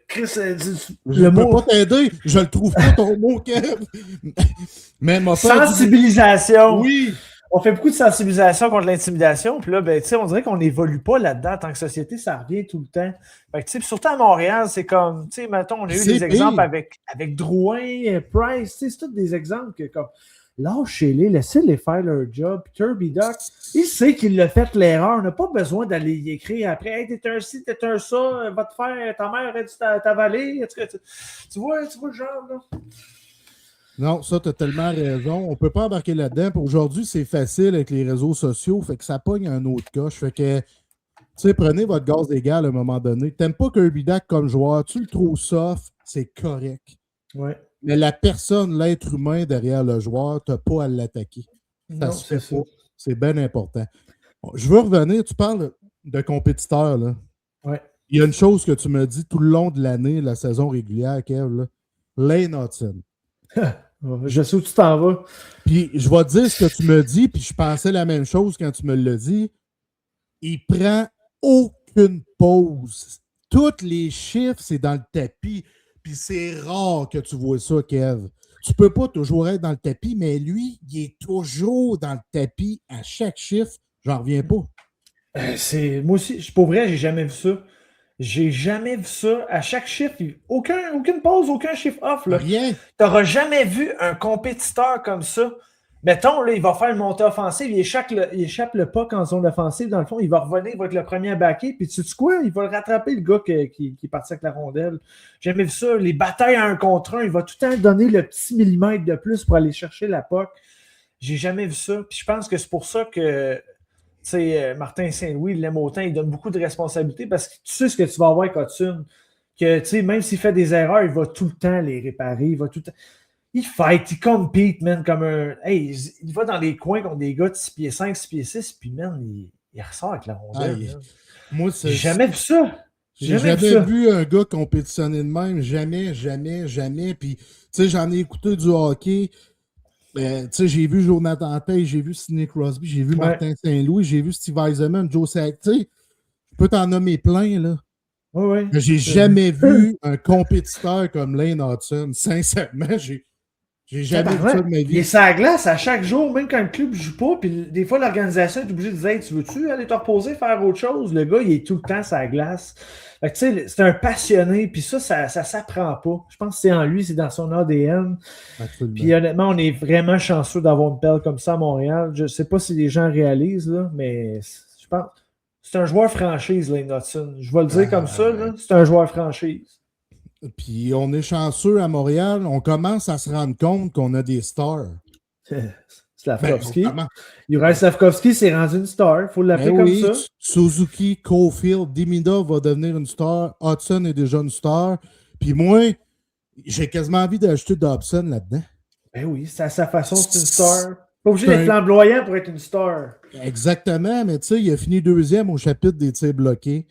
S1: Chris,
S2: je ne peux pas t'aider, je le trouve pas ton mot, Kev. Mais
S1: sensibilisation.
S2: Oui.
S1: On fait beaucoup de sensibilisation contre l'intimidation, puis là, ben, on dirait qu'on n'évolue pas là-dedans. En tant que société, ça revient tout le temps. Fait que, surtout à Montréal, c'est comme, mettons, on a eu des exemples avec Drouin, Price, c'est tous des exemples que, comme, lâchez-les, laissez-les faire leur job. Kirby Doc, il sait qu'il a fait l'erreur. On n'a pas besoin d'aller y écrire après. Hey, t'es un ci, t'es un ça, va te faire, ta mère a dû t'avaler. Tu vois le genre, là?
S2: Non, ça, tu as tellement raison. On ne peut pas embarquer là-dedans. Aujourd'hui, c'est facile avec les réseaux sociaux. Fait que ça pogne un autre coche. Fait que, tu sais, prenez votre gaz égal à un moment donné. T'aimes pas Kirby Doc comme joueur, tu le trouves soft, c'est correct.
S1: Ouais.
S2: Mais la personne, l'être humain derrière le joueur, tu n'as pas à l'attaquer. Ça se fait pas. C'est bien important. Bon, je veux revenir. Tu parles de compétiteurs, là.
S1: Ouais.
S2: Il y a une chose que tu me dis tout le long de l'année, la saison régulière, Kev, là. Lane Hudson.
S1: Je sais où tu t'en vas.
S2: Puis je vais te dire ce que tu me dis, puis je pensais la même chose quand tu me l'as dit. Il prend aucune pause. Tous les chiffres, c'est dans le tapis. Puis c'est rare que tu vois ça, Kev. Tu peux pas toujours être dans le tapis, mais lui, il est toujours dans le tapis à chaque chiffre. J'en reviens pas.
S1: Moi aussi, pour vrai, j'ai jamais vu ça. J'ai jamais vu ça. À chaque chiffre, aucune pause, aucun chiffre off. Là.
S2: Rien.
S1: Tu n'auras jamais vu un compétiteur comme ça. Mettons, là, il va faire une montée offensive, il échappe le puck en zone offensive. Dans le fond, il va revenir, il va être le premier à backer. Puis tu sais quoi? Il va le rattraper, le gars qui est parti avec la rondelle. J'ai jamais vu ça. Les batailles à 1 contre 1, il va tout le temps donner le petit millimètre de plus pour aller chercher la puck. J'ai jamais vu ça. Puis je pense que c'est pour ça que Martin Saint-Louis, il l'aime autant, il donne beaucoup de responsabilités parce que tu sais ce que tu vas avoir avec Hudson. Que même s'il fait des erreurs, il va tout le temps les réparer. Il va tout le temps. Il fight, il compete, man, comme un. Hey, il va dans les coins contre des gars de 6 pieds 5, 6 pieds 6, puis man, il ressort avec la rondelle.
S2: Moi,
S1: j'ai jamais vu ça.
S2: J'ai jamais vu un gars compétitionner de même. Jamais. Puis, tu sais, j'en ai écouté du hockey. Tu sais, j'ai vu Jonathan Tay, j'ai vu Sidney Crosby, j'ai vu Martin Saint-Louis, j'ai vu Steve Eisenman, Joe Sakic. Tu sais, je peux t'en nommer plein, là.
S1: Ouais.
S2: Mais j'ai jamais vu un compétiteur comme Lane Hudson. Sincèrement, j'ai jamais vu ça de ma vie.
S1: Il est sur la glace à chaque jour, même quand le club ne joue pas. Puis des fois, l'organisation est obligée de dire hey, tu veux-tu aller te reposer, faire autre chose? Le gars, il est tout le temps sur la glace. Fait que, tu sais, c'est un passionné. Puis ça s'apprend pas. Je pense que c'est en lui, c'est dans son ADN.
S2: Absolument.
S1: Puis honnêtement, on est vraiment chanceux d'avoir une pelle comme ça à Montréal. Je sais pas si les gens réalisent, là, mais je pense c'est un joueur franchise, Lane Hudson. Je vais le dire comme ça, là, c'est un joueur franchise.
S2: Puis on est chanceux à Montréal. On commence à se rendre compte qu'on a des stars.
S1: Slavkovski.
S2: Vraiment.
S1: Juraj Slavkovski s'est rendu une star. Il faut l'appeler
S2: Ben
S1: comme
S2: oui,
S1: ça.
S2: Suzuki, Caulfield, Demidov va devenir une star. Hudson est déjà une star. Puis moi, j'ai quasiment envie d'ajouter Dobson là-dedans.
S1: Ben oui, c'est à sa façon, c'est une star. Pas obligé
S2: C'est
S1: d'être flamboyant pour être une star.
S2: Exactement, mais tu sais, il a fini 2e au chapitre des tirs bloqués.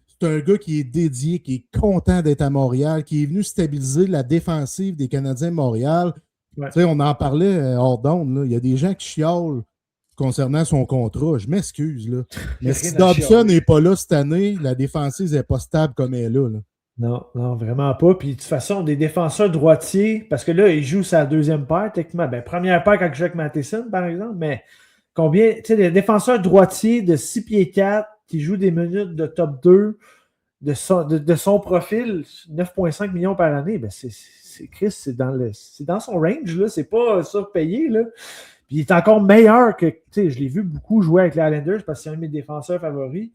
S2: C'est un gars qui est dédié, qui est content d'être à Montréal, qui est venu stabiliser la défensive des Canadiens de Montréal.
S1: Ouais.
S2: Tu sais, on en parlait hors d'onde, là. Il y a des gens qui chiolent concernant son contrat. Je m'excuse, là. Mais si Dobson n'est pas là cette année, la défensive n'est pas stable comme elle est là.
S1: Non, non, vraiment pas. Puis de toute façon, des défenseurs droitiers, parce que là, il joue sa deuxième paire, techniquement. Ben, première paire quand il joue avec Matheson, par exemple, mais combien, tu sais, des défenseurs droitiers de 6 pieds 4 qui jouent des minutes de top 2 de son profil, 9,5 millions par année, ben Chris, c'est dans son range, là, c'est pas surpayé, là. Puis il est encore meilleur que, tu sais, je l'ai vu beaucoup jouer avec les Islanders parce que c'est un de mes défenseurs favoris.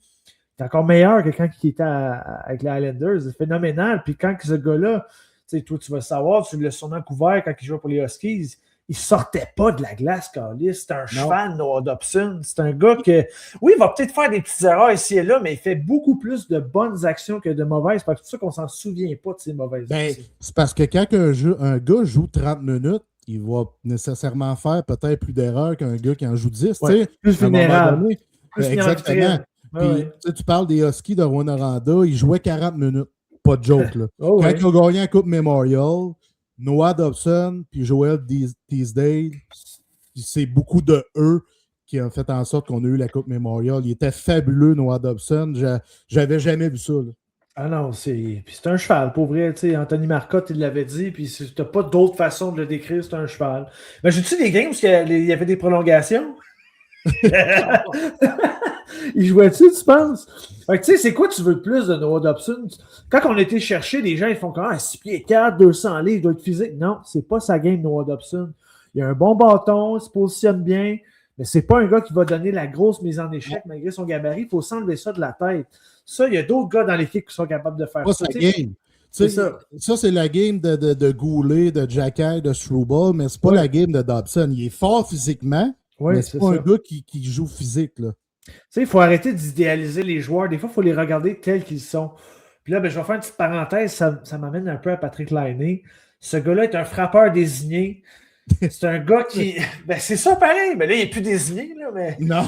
S1: Il est encore meilleur que quand il était avec les Islanders. C'est phénoménal. Puis quand ce gars-là, tu sais, toi, tu vas le savoir, tu l'as sûrement couvert quand il jouait pour les Huskies, il sortait pas de la glace, Carlis. C'est un cheval, Noah Dobson. C'est un gars que, oui, il va peut-être faire des petites erreurs ici et là, mais il fait beaucoup plus de bonnes actions que de mauvaises. C'est pour ça qu'on s'en souvient pas de ces mauvaises actions.
S2: C'est parce que quand un gars joue 30 minutes, il va nécessairement faire peut-être plus d'erreurs qu'un gars qui en joue 10.
S1: Ouais, plus vulnérable.
S2: Exactement. Puis, tu parles des Huskies de Rwanda, il jouait 40 minutes. Pas de joke, là. Quand il a gagné la Coupe Memorial, Noah Dobson puis Joel Teasdale, c'est beaucoup de eux qui ont fait en sorte qu'on a eu la Coupe Memorial. Il était fabuleux, Noah Dobson. J'avais jamais vu ça, là.
S1: Ah non, c'est un cheval, pour vrai, tu sais, Anthony Marcotte, il l'avait dit, puis t'as pas d'autre façon de le décrire, c'est un cheval. Mais j'ai-tu des games où il y avait des prolongations? Il jouait-tu, tu penses? Fait que tu sais, c'est quoi tu veux de plus de Noah Dobson? Quand on a été chercher, les gens, ils font quand 6 pieds 4, 200 livres, il doit être physique. Non, c'est pas sa game, Noah Dobson. Il a un bon bâton, il se positionne bien, mais c'est pas un gars qui va donner la grosse mise en échec malgré son gabarit. Il faut s'enlever ça de la tête. Ça, il y a d'autres gars dans l'équipe qui sont capables de faire ça.
S2: Sa game. C'est ça, c'est la game de Goulet, de Jacky, de Struble, mais c'est pas la game de Dobson. Il est fort physiquement, mais c'est pas un gars qui joue physique, là.
S1: Tu sais, il faut arrêter d'idéaliser les joueurs. Des fois, il faut les regarder tels qu'ils sont. Puis là, ben, je vais faire une petite parenthèse. Ça m'amène un peu à Patrick Laine. Ce gars-là est un frappeur désigné. C'est un gars qui... Ben, c'est ça pareil. Mais là, il n'est plus désigné. Là, mais...
S2: Non.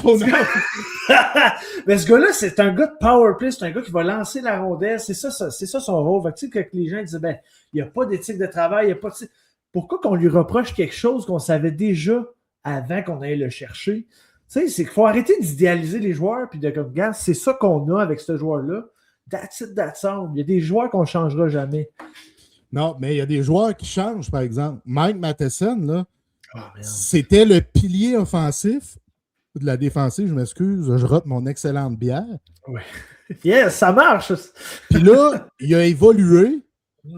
S1: Mais ce gars-là, c'est un gars de power play. C'est un gars qui va lancer la rondelle. C'est ça son rôle. Fait que, tu sais, que les gens disent, ben, il n'y a pas d'éthique de travail. Il y a pas de... Pourquoi qu'on lui reproche quelque chose qu'on savait déjà avant qu'on aille le chercher? Tu sais, c'est qu'il faut arrêter d'idéaliser les joueurs puis de comme, gars, c'est ça qu'on a avec ce joueur-là. That's it, that's all. Il y a des joueurs qu'on ne changera jamais. Non,
S2: mais il y a des joueurs qui changent, par exemple. Mike Matheson, là, c'était le pilier offensif de la défensive, je m'excuse, je rate mon excellente bière.
S1: Oui. Yes, ça marche!
S2: Puis là, il a évolué.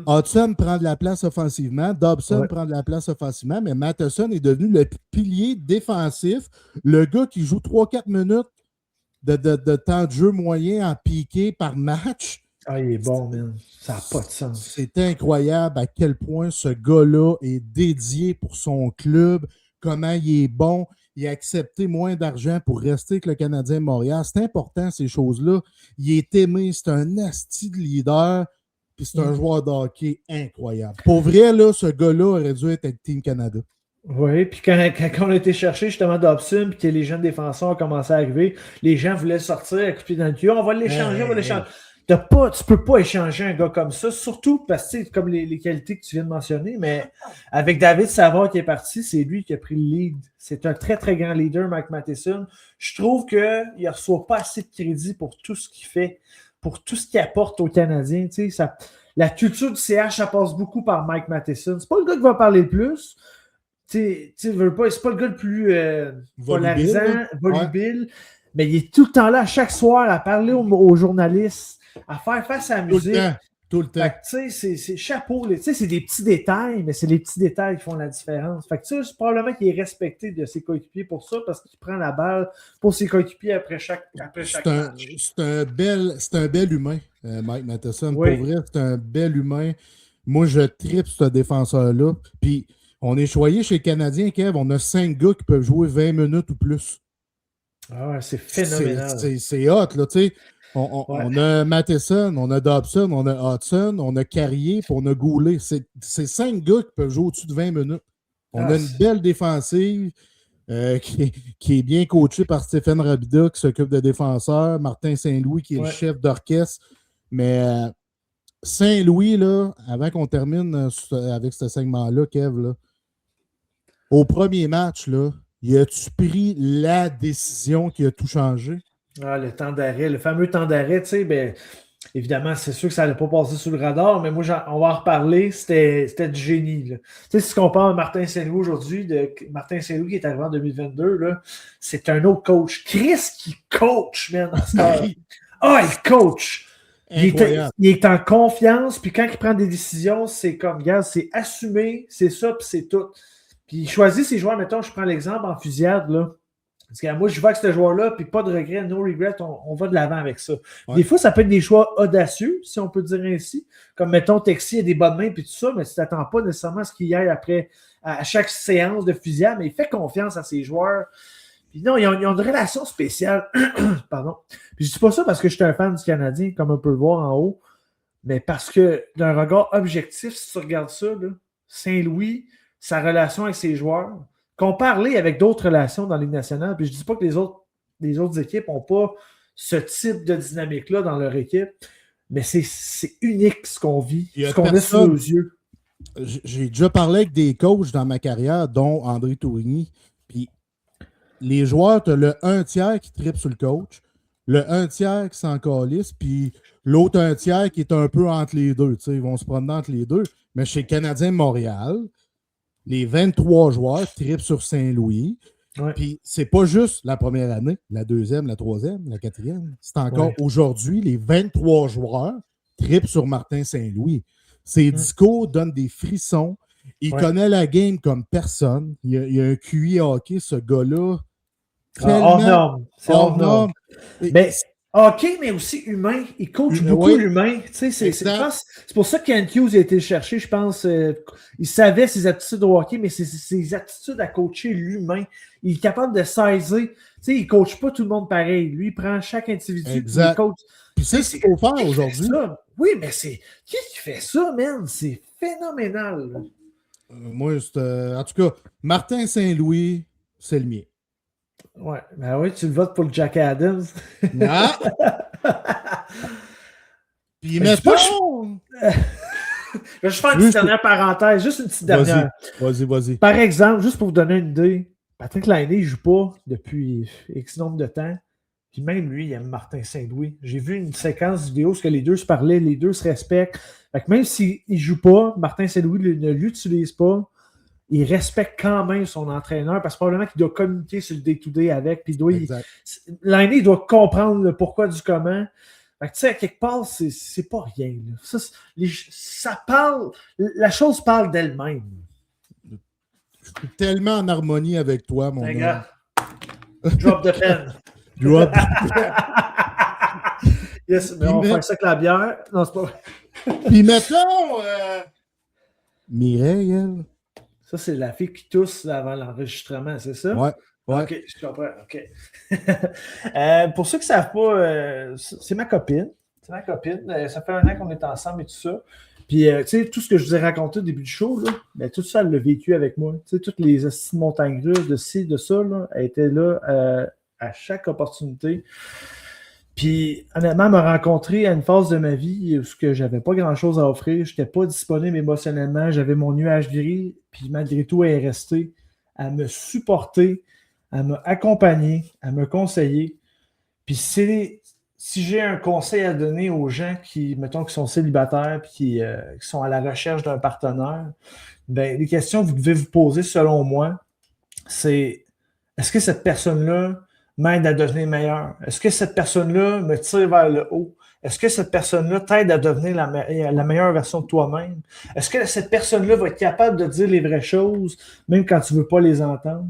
S2: Hudson prend de la place offensivement, Dobson prend de la place offensivement, mais Matheson est devenu le pilier défensif, le gars qui joue 3-4 minutes de temps de jeu moyen en piqué par match.
S1: Ah, il est bon, man. Ça n'a pas de sens.
S2: C'est incroyable à quel point ce gars-là est dédié pour son club, comment il est bon. Il a accepté moins d'argent pour rester avec le Canadien de Montréal. C'est important, ces choses-là. Il est aimé, c'est un asti de leader. Puis c'est un joueur de hockey incroyable. Pour vrai, là, ce gars-là aurait dû être avec Team Canada.
S1: Oui, puis quand on a été chercher justement Dobson, puis que les jeunes défenseurs ont commencé à arriver, les gens voulaient sortir à couper dans le tuyau. On va l'échanger, on va l'échanger. Tu peux pas échanger un gars comme ça, surtout parce que, comme les qualités que tu viens de mentionner, mais avec David Savard qui est parti, c'est lui qui a pris le lead. C'est un très, très grand leader, Mike Matheson. Je trouve qu'il ne reçoit pas assez de crédit pour tout ce qu'il fait, pour tout ce qu'il apporte aux Canadiens. Tu sais, la culture du CH, ça passe beaucoup par Mike Matheson. C'est pas le gars qui va parler le plus. Tu sais, c'est pas le gars le plus polarisant, volubile, mais il est tout le temps là, chaque soir, à parler aux journalistes, à faire face à la musique.
S2: Tout le temps.
S1: Tu sais, c'est chapeau. Tu sais, c'est des petits détails, mais c'est les petits détails qui font la différence. Fait que tu sais, c'est probablement qu'il est respecté de ses coéquipiers pour ça, parce qu'il prend la balle pour ses coéquipiers après chaque match.
S2: C'est un bel humain, Mike Matheson. Oui. Pour vrai, c'est un bel humain. Moi, je tripe ce défenseur-là. Puis, On est choyé chez les Canadiens, Kev. On a 5 gars qui peuvent jouer 20 minutes ou plus.
S1: Ah ouais, c'est phénoménal.
S2: C'est hot, là, tu sais. On a Matheson, on a Dobson, on a Hudson, on a Carrier, puis on a Goulet. C'est 5 gars qui peuvent jouer au-dessus de 20 minutes. On a une belle défensive qui est bien coachée par Stéphane Rabida, qui s'occupe de défenseurs, Martin Saint-Louis, qui est le chef d'orchestre. Mais Saint-Louis, là, avant qu'on termine avec ce segment-là, Kev, là, au premier match, là, y a-tu pris la décision qui a tout changé?
S1: Ah, le temps d'arrêt, le fameux temps d'arrêt, tu sais, ben, évidemment, c'est sûr que ça n'allait pas passer sous le radar, mais moi, on va en reparler, c'était du génie. Là. Tu sais, si tu compares à Martin Saint-Louis aujourd'hui, Martin Saint-Louis qui est arrivé en 2022, là, c'est un autre coach. Chris qui coach, man, dans ce temps. Ah, il coach! Il est en confiance, puis quand il prend des décisions, c'est comme, regarde, c'est assumé, c'est ça, puis c'est tout. Puis il choisit ses joueurs, mettons, je prends l'exemple en fusillade, là. Parce que moi, je vois que ce joueur-là, puis pas de regret, no regret, on va de l'avant avec ça. Ouais. Des fois, ça peut être des choix audacieux, si on peut dire ainsi. Comme, mettons, Texi a des bonnes mains, puis tout ça, mais tu t'attends pas nécessairement à ce qu'il y aille après, à chaque séance de fusillade, mais il fait confiance à ses joueurs. Puis non, ils ont une relation spéciale. Pardon. Puis je dis pas ça parce que je suis un fan du Canadien, comme on peut le voir en haut, mais parce que d'un regard objectif, si tu regardes ça, là, Saint-Louis, sa relation avec ses joueurs, comparé avec d'autres relations dans la Ligue nationale, puis je ne dis pas que les autres équipes n'ont pas ce type de dynamique-là dans leur équipe, mais c'est unique ce qu'on vit, ce qu'on a sous nos yeux.
S2: J'ai déjà parlé avec des coachs dans ma carrière, dont André Tourigny, puis les joueurs, tu as le 1 tiers qui tripe sur le coach, le 1 tiers qui s'en calisse, puis l'autre 1 tiers qui est un peu entre les deux. Ils vont se promener entre les deux. Mais chez le Canadien de Montréal, les 23 joueurs trippent sur Saint-Louis. Ouais. Puis c'est pas juste la première année, la deuxième, la troisième, la quatrième. C'est encore aujourd'hui, les 23 joueurs trippent sur Martin Saint-Louis. Ses discours donnent des frissons. Il connaît la game comme personne. Il a un QI hockey, ce gars-là.
S1: Hors norme. C'est hors norme. Mais hockey, mais aussi humain. Il coach beaucoup l'humain. C'est pour ça qu'Ann Hughes a été le chercher, je pense. Il savait ses aptitudes au hockey, mais ses aptitudes à coacher l'humain. Il est capable de saisir. Il ne coach pas tout le monde pareil. Lui, il prend chaque individu.
S2: Exact.
S1: Il coach.
S2: Puis c'est ce qu'il faut faire aujourd'hui.
S1: Oui, mais qui fait ça, man? C'est phénoménal.
S2: Moi, en tout cas, Martin Saint-Louis, c'est le mien.
S1: Ouais, ben oui, tu le votes pour le Jack Adams.
S2: Non! Puis mettons...
S1: Je vais juste faire une petite dernière parenthèse, juste une petite dernière.
S2: Vas-y.
S1: Par exemple, juste pour vous donner une idée, Patrick Laine, il ne joue pas depuis X nombre de temps. Puis même lui, il aime Martin Saint-Louis. J'ai vu une séquence vidéo où les deux se parlaient, les deux se respectent. Fait que même s'il ne joue pas, Martin Saint-Louis ne l'utilise pas, il respecte quand même son entraîneur parce que probablement qu'il doit communiquer sur le day-to-day avec. Puis Laine, il doit comprendre le pourquoi du comment. Fait que tu sais, à quelque part, c'est pas rien. Là. Ça parle, la chose parle d'elle-même.
S2: Je suis tellement en harmonie avec toi, mon gars.
S1: Drop the pen.
S2: Drop.
S1: Yes, mais on va faire ça avec la bière. Non, c'est pas vrai.
S2: Puis mettons, Mireille, elle.
S1: Ça, c'est la fille qui tousse avant l'enregistrement, c'est ça?
S2: Ouais.
S1: OK, je comprends. OK. Pour ceux qui ne savent pas, c'est ma copine. C'est ma copine. Ça fait 1 an qu'on est ensemble et tout ça. Puis, tu sais, tout ce que je vous ai raconté au début du show, là, ben, tout ça, elle l'a vécu avec moi. Tu sais, toutes les montagnes russes, de ci, de ça, là, elle était là à chaque opportunité. Puis, honnêtement, elle m'a rencontré à une phase de ma vie où je n'avais pas grand-chose à offrir. Je n'étais pas disponible émotionnellement. J'avais mon nuage gris. Puis, malgré tout, elle est restée à me supporter, à m'accompagner, à me conseiller. Puis, si j'ai un conseil à donner aux gens qui, mettons, qui sont célibataires puis qui sont à la recherche d'un partenaire, ben, les questions que vous devez vous poser, selon moi, c'est est-ce que cette personne-là m'aide à devenir meilleur? Est-ce que cette personne-là me tire vers le haut? Est-ce que cette personne-là t'aide à devenir la meilleure version de toi-même? Est-ce que cette personne-là va être capable de dire les vraies choses, même quand tu ne veux pas les entendre?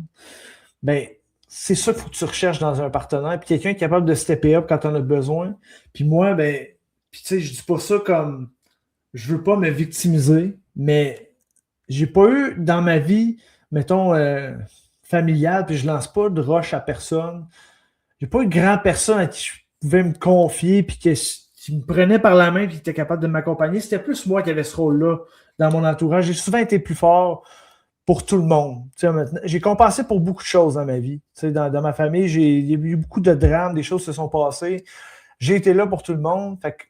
S1: Bien, c'est ça qu'il faut que tu recherches dans un partenaire. Puis quelqu'un est capable de stepper up quand tu en as besoin. Puis moi, ben, puis tu sais, je dis pas ça comme je veux pas me victimiser, mais j'ai pas eu dans ma vie, mettons, familiale, puis je lance pas de roche à personne. J'ai pas eu de grand personne à qui je pouvais me confier, puis qui me prenait par la main, puis qui était capable de m'accompagner. C'était plus moi qui avais ce rôle-là dans mon entourage. J'ai souvent été plus fort pour tout le monde. J'ai compensé pour beaucoup de choses dans ma vie. Dans ma famille, il y a eu beaucoup de drames, des choses se sont passées. J'ai été là pour tout le monde. Fait que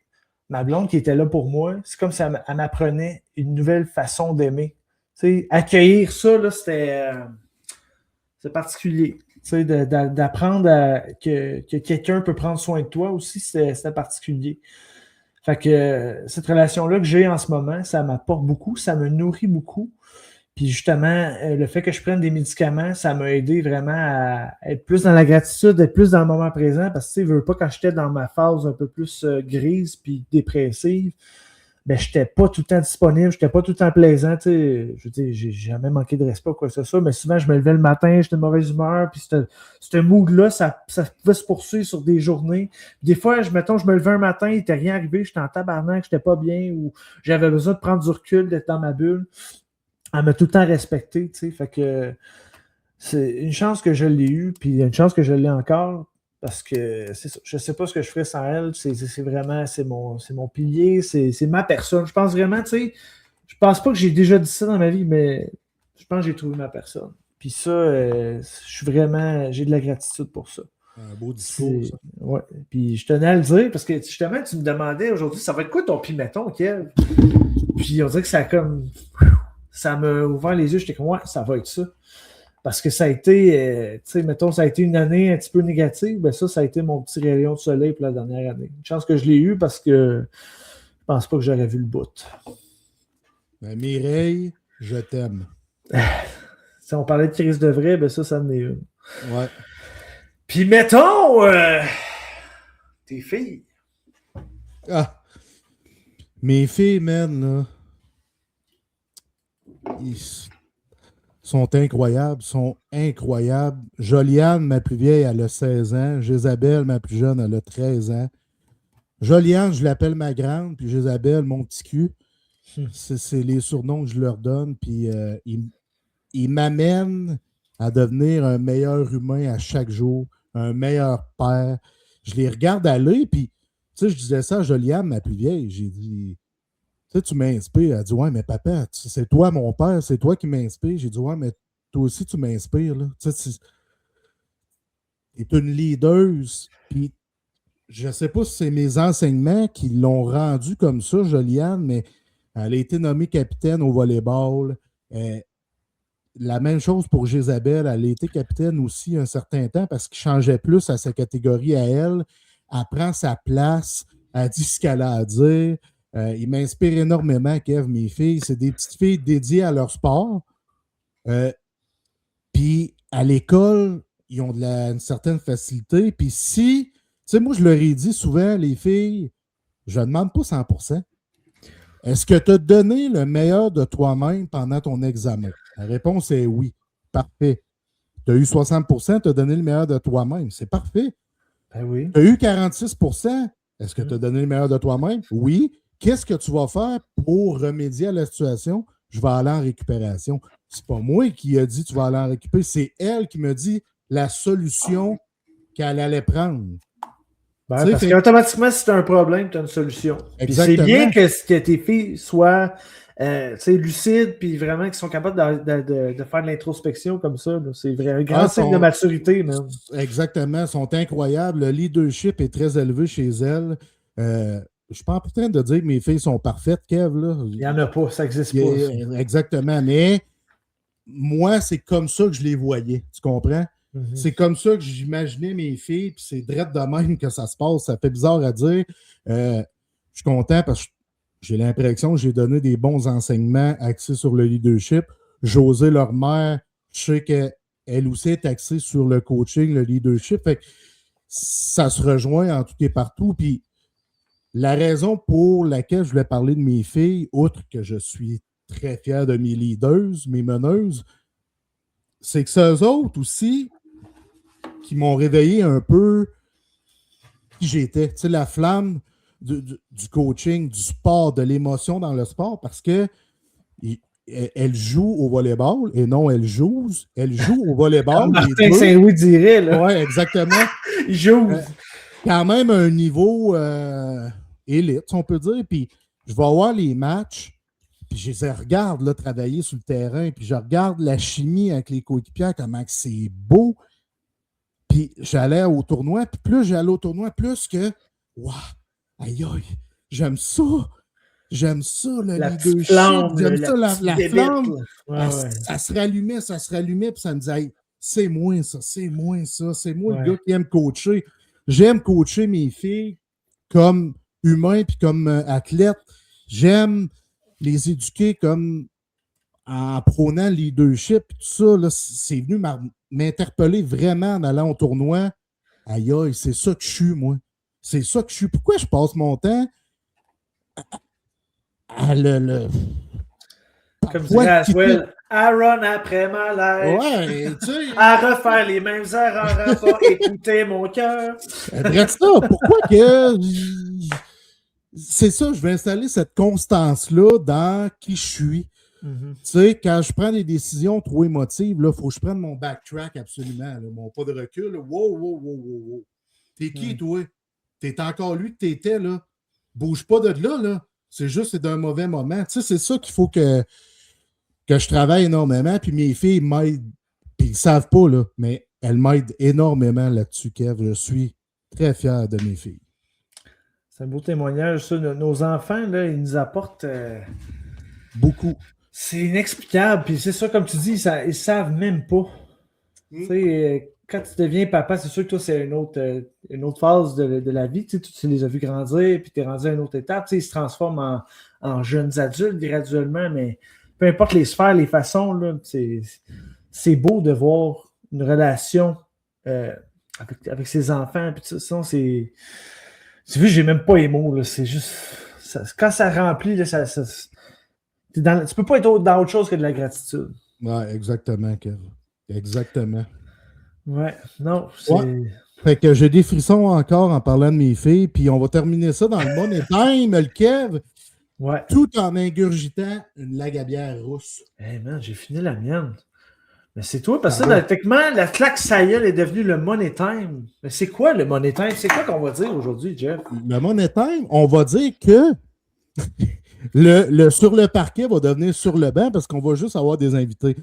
S1: ma blonde qui était là pour moi, c'est comme si elle m'apprenait une nouvelle façon d'aimer. Accueillir ça, là, c'est particulier. D'apprendre que quelqu'un peut prendre soin de toi aussi, c'était particulier. Fait que cette relation-là que j'ai en ce moment, ça m'apporte beaucoup, ça me nourrit beaucoup. Puis justement, le fait que je prenne des médicaments, ça m'a aidé vraiment à être plus dans la gratitude, être plus dans le moment présent, parce que tu sais, je veux pas, quand j'étais dans ma phase un peu plus grise puis dépressive, ben j'étais pas tout le temps disponible, j'étais pas tout le temps plaisant, tu sais. Je veux dire, j'ai jamais manqué de respect ou quoi que ce soit, mais souvent je me levais le matin, j'étais de mauvaise humeur, puis ce mood-là, ça pouvait se poursuivre sur des journées. Des fois, je me levais un matin, il n'était rien arrivé, j'étais en tabarnak, j'étais pas bien, ou j'avais besoin de prendre du recul, d'être dans ma bulle. Elle m'a tout le temps respecté, tu sais, fait que c'est une chance que je l'ai eue, puis une chance que je l'ai encore, parce que c'est ça, je sais pas ce que je ferais sans elle, c'est vraiment, c'est mon pilier, c'est ma personne, je pense vraiment, tu sais, je pense pas que j'ai déjà dit ça dans ma vie, mais je pense que j'ai trouvé ma personne, puis ça, je suis vraiment, j'ai de la gratitude pour ça.
S2: Un beau discours, ça.
S1: Ouais, puis je tenais à le dire, parce que justement, tu me demandais aujourd'hui, ça va être quoi ton pimeton, Kev? Puis on dirait que ça m'a ouvert les yeux, j'étais comme, ouais, ça va être ça. Parce que ça a été, tu sais, mettons, ça a été une année un petit peu négative, ben ça a été mon petit rayon de soleil pour la dernière année. Une chance que je l'ai eu parce que je pense pas que j'aurais vu le bout.
S2: Ben, Mireille, je t'aime.
S1: Si on parlait de crise de vrai, ben ça en est une.
S2: Ouais.
S1: Puis mettons, tes filles.
S2: Ah! Mes filles, man, là, ils sont incroyables, Joliane, ma plus vieille, elle a 16 ans. Jésabelle, ma plus jeune, elle a 13 ans. Joliane, je l'appelle ma grande, puis Jésabelle, mon petit cul. C'est les surnoms que je leur donne, puis ils m'amènent à devenir un meilleur humain à chaque jour, un meilleur père. Je les regarde aller, puis tu sais, je disais ça à Joliane, ma plus vieille, j'ai dit... Tu sais, tu m'inspires. Elle dit, ouais, mais papa, c'est toi mon père, c'est toi qui m'inspire. J'ai dit, ouais, mais toi aussi, tu m'inspires. Tu sais, tu es une leaduse. Puis, je ne sais pas si c'est mes enseignements qui l'ont rendue comme ça, Joliane, mais elle a été nommée capitaine au volleyball. La même chose pour Jésabelle. Elle a été capitaine aussi un certain temps parce qu'il changeait plus à sa catégorie à elle. Elle prend sa place. Elle dit ce qu'elle a à dire. Il m'inspire énormément, Kev, mes filles. C'est des petites filles dédiées à leur sport. Puis à l'école, ils ont une certaine facilité. Puis si, tu sais, moi, je leur ai dit souvent, les filles, je ne demande pas 100%. Est-ce que tu as donné le meilleur de toi-même pendant ton examen? La réponse est oui. Parfait. Tu as eu 60%, tu as donné le meilleur de toi-même. C'est parfait.
S1: Ben oui.
S2: Tu as eu 46%. Est-ce que tu as donné le meilleur de toi-même? Oui. Qu'est-ce que tu vas faire pour remédier à la situation? Je vais aller en récupération. C'est pas moi qui a dit tu vas aller en récupérer, c'est elle qui me dit la solution qu'elle allait prendre.
S1: Ben, parce qu'automatiquement, si tu as un problème, tu as une solution. Puis c'est bien que tes filles soient lucides puis vraiment qu'ils sont capables de faire de l'introspection comme ça. Là. C'est vraiment un grand signe de maturité. Même.
S2: Exactement. Elles sont incroyables. Le leadership est très élevé chez elles. Je suis pas en train de dire que mes filles sont parfaites, Kev. Là.
S1: Il n'y en a pas, ça n'existe pas.
S2: Exactement. Mais moi, c'est comme ça que je les voyais. Tu comprends? Mm-hmm. C'est comme ça que j'imaginais mes filles, puis c'est direct de même que ça se passe. Ça fait bizarre à dire. Je suis content parce que j'ai l'impression que j'ai donné des bons enseignements axés sur le leadership. José, leur mère, je sais qu'elle aussi est axée sur le coaching, le leadership. Fait que ça se rejoint en tout et partout. Puis la raison pour laquelle je voulais parler de mes filles, outre que je suis très fier de mes leaders, mes meneuses, c'est que c'est eux autres aussi qui m'ont réveillé un peu qui j'étais. Tu sais, la flamme du coaching, du sport, de l'émotion dans le sport, parce que elle joue au volleyball et non, elle joue au volleyball.
S1: Martin Saint-Louis dirait, là.
S2: Oui, exactement.
S1: Il joue.
S2: Quand même un niveau élite, on peut dire. Puis je vais voir les matchs, puis je les regarde là, travailler sur le terrain, puis je regarde la chimie avec les coéquipiers, comment c'est beau. Puis j'allais au tournoi, puis plus j'allais au tournoi, plus que, waouh, aïe aïe, j'aime ça. J'aime ça, le leadership. J'aime ça, la flamme.
S1: Ouais.
S2: Ça se rallumait, puis ça me disait, hey, c'est moi ça. C'est moi le gars qui aime coacher. J'aime coacher mes filles comme humains puis comme athlètes. J'aime les éduquer comme en prônant le leadership. Tout ça, là, c'est venu m'interpeller vraiment en allant au tournoi. Aïe, aïe, c'est ça que je suis, moi. C'est ça que je suis. Pourquoi je passe mon temps à
S1: comme dirait Aswell, à run après ma life.
S2: Ouais, tu sais.
S1: À refaire les mêmes erreurs, à pas écouter mon cœur.
S2: Bref, ça, pourquoi que. C'est ça, je vais installer cette constance-là dans qui je suis.
S1: Mm-hmm.
S2: Tu sais, quand je prends des décisions trop émotives, il faut que je prenne mon backtrack absolument, là, mon pas de recul. Là. Wow. T'es qui, toi? T'es encore lui que t'étais, là. Bouge pas de là, là. C'est juste, c'est d'un mauvais moment. Tu sais, c'est ça qu'il faut que je travaille énormément. Puis mes filles m'aident. Puis ils ne savent pas, là, mais elles m'aident énormément là-dessus, Kev. Je suis très fier de mes filles.
S1: C'est un beau témoignage, ça. Nos enfants, là, ils nous apportent...
S2: Beaucoup.
S1: C'est inexplicable. Puis c'est ça, comme tu dis, ils ne savent même pas. Tu sais, quand tu deviens papa, c'est sûr que toi, c'est une autre phase de la vie. Tu sais, tu les as vus grandir, puis tu es rendu à une autre étape. Tu sais, ils se transforment en jeunes adultes graduellement, mais peu importe les sphères, les façons, là, c'est beau de voir une relation avec ses enfants. Puis tout ça, c'est... Tu vois, j'ai même pas les mots. Là, c'est juste... quand ça remplit, là, tu peux pas être dans autre chose que de la gratitude.
S2: Ouais, exactement, Kev. Exactement.
S1: Ouais, non, c'est...
S2: Ouais. Fait que j'ai des frissons encore en parlant de mes filles, puis on va terminer ça dans le money time, le Kev, tout en ingurgitant une lagabière rousse.
S1: Hey man, j'ai fini la mienne. Mais c'est toi, parce que techniquement, la claque saïeule est devenue le money time. Mais c'est quoi le money time? C'est quoi qu'on va dire aujourd'hui, Jeff?
S2: Le money time, on va dire que le sur le parquet va devenir sur le banc parce qu'on va juste avoir des invités.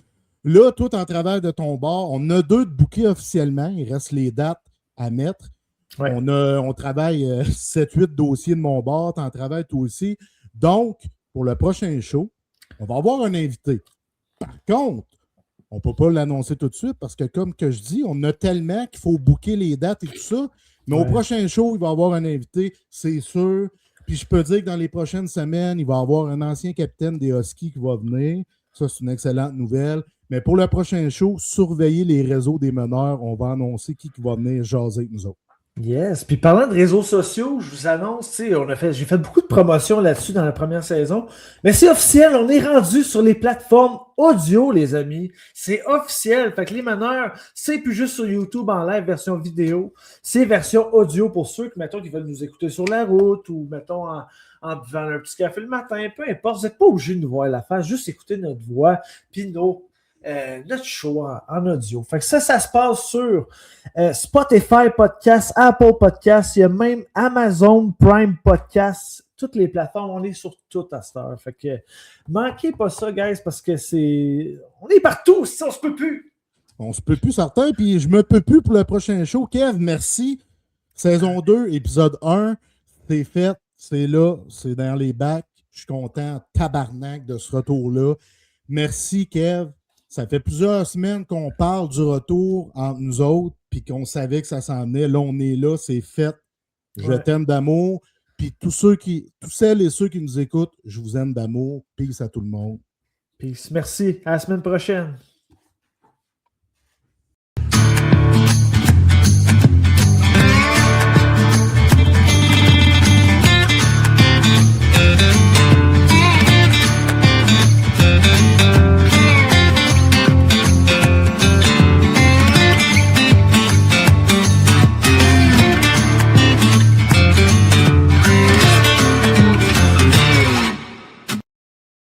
S2: Là, toi, en travers de ton bar, on a 2 de bookés officiellement. Il reste les dates à mettre.
S1: Ouais.
S2: On travaille 7-8 dossiers de mon bar. Tu en travailles toi aussi. Donc, pour le prochain show, on va avoir un invité. Par contre, on ne peut pas l'annoncer tout de suite parce que, comme que je dis, on a tellement qu'il faut booker les dates et tout ça. Mais au prochain show, il va y avoir un invité, c'est sûr. Puis je peux dire que dans les prochaines semaines, il va y avoir un ancien capitaine des Huskies qui va venir. Ça, c'est une excellente nouvelle. Mais pour le prochain show, surveillez les réseaux des meneurs. On va annoncer qui va venir jaser avec nous autres.
S1: Yes. Puis parlant de réseaux sociaux, je vous annonce, j'ai fait beaucoup de promotions là-dessus dans la première saison. Mais c'est officiel, on est rendu sur les plateformes audio, les amis. C'est officiel. Fait que les meneurs, c'est plus juste sur YouTube en live version vidéo. C'est version audio pour ceux qui, mettons, qui veulent nous écouter sur la route ou, mettons, en buvant un petit café le matin. Peu importe, vous n'êtes pas obligé de nous voir la face. Juste écouter notre voix puis notre show en audio. Fait que ça se passe sur Spotify Podcast, Apple Podcast, il y a même Amazon Prime Podcast, toutes les plateformes, on est sur tout à cette heure. Fait que manquez pas ça, guys, parce que on est partout, si on se peut plus.
S2: On se peut plus, certain, puis je me peux plus pour le prochain show. Kev, merci. Saison 2, épisode 1, c'est fait, c'est là, c'est dans les bacs. Je suis content, tabarnak, de ce retour-là. Merci, Kev. Ça fait plusieurs semaines qu'on parle du retour entre nous autres, puis qu'on savait que ça s'en venait. Là, on est là, c'est fait. Je t'aime d'amour. Puis tous celles et ceux qui nous écoutent, je vous aime d'amour. Peace à tout le monde.
S1: Peace. Merci. À la semaine prochaine.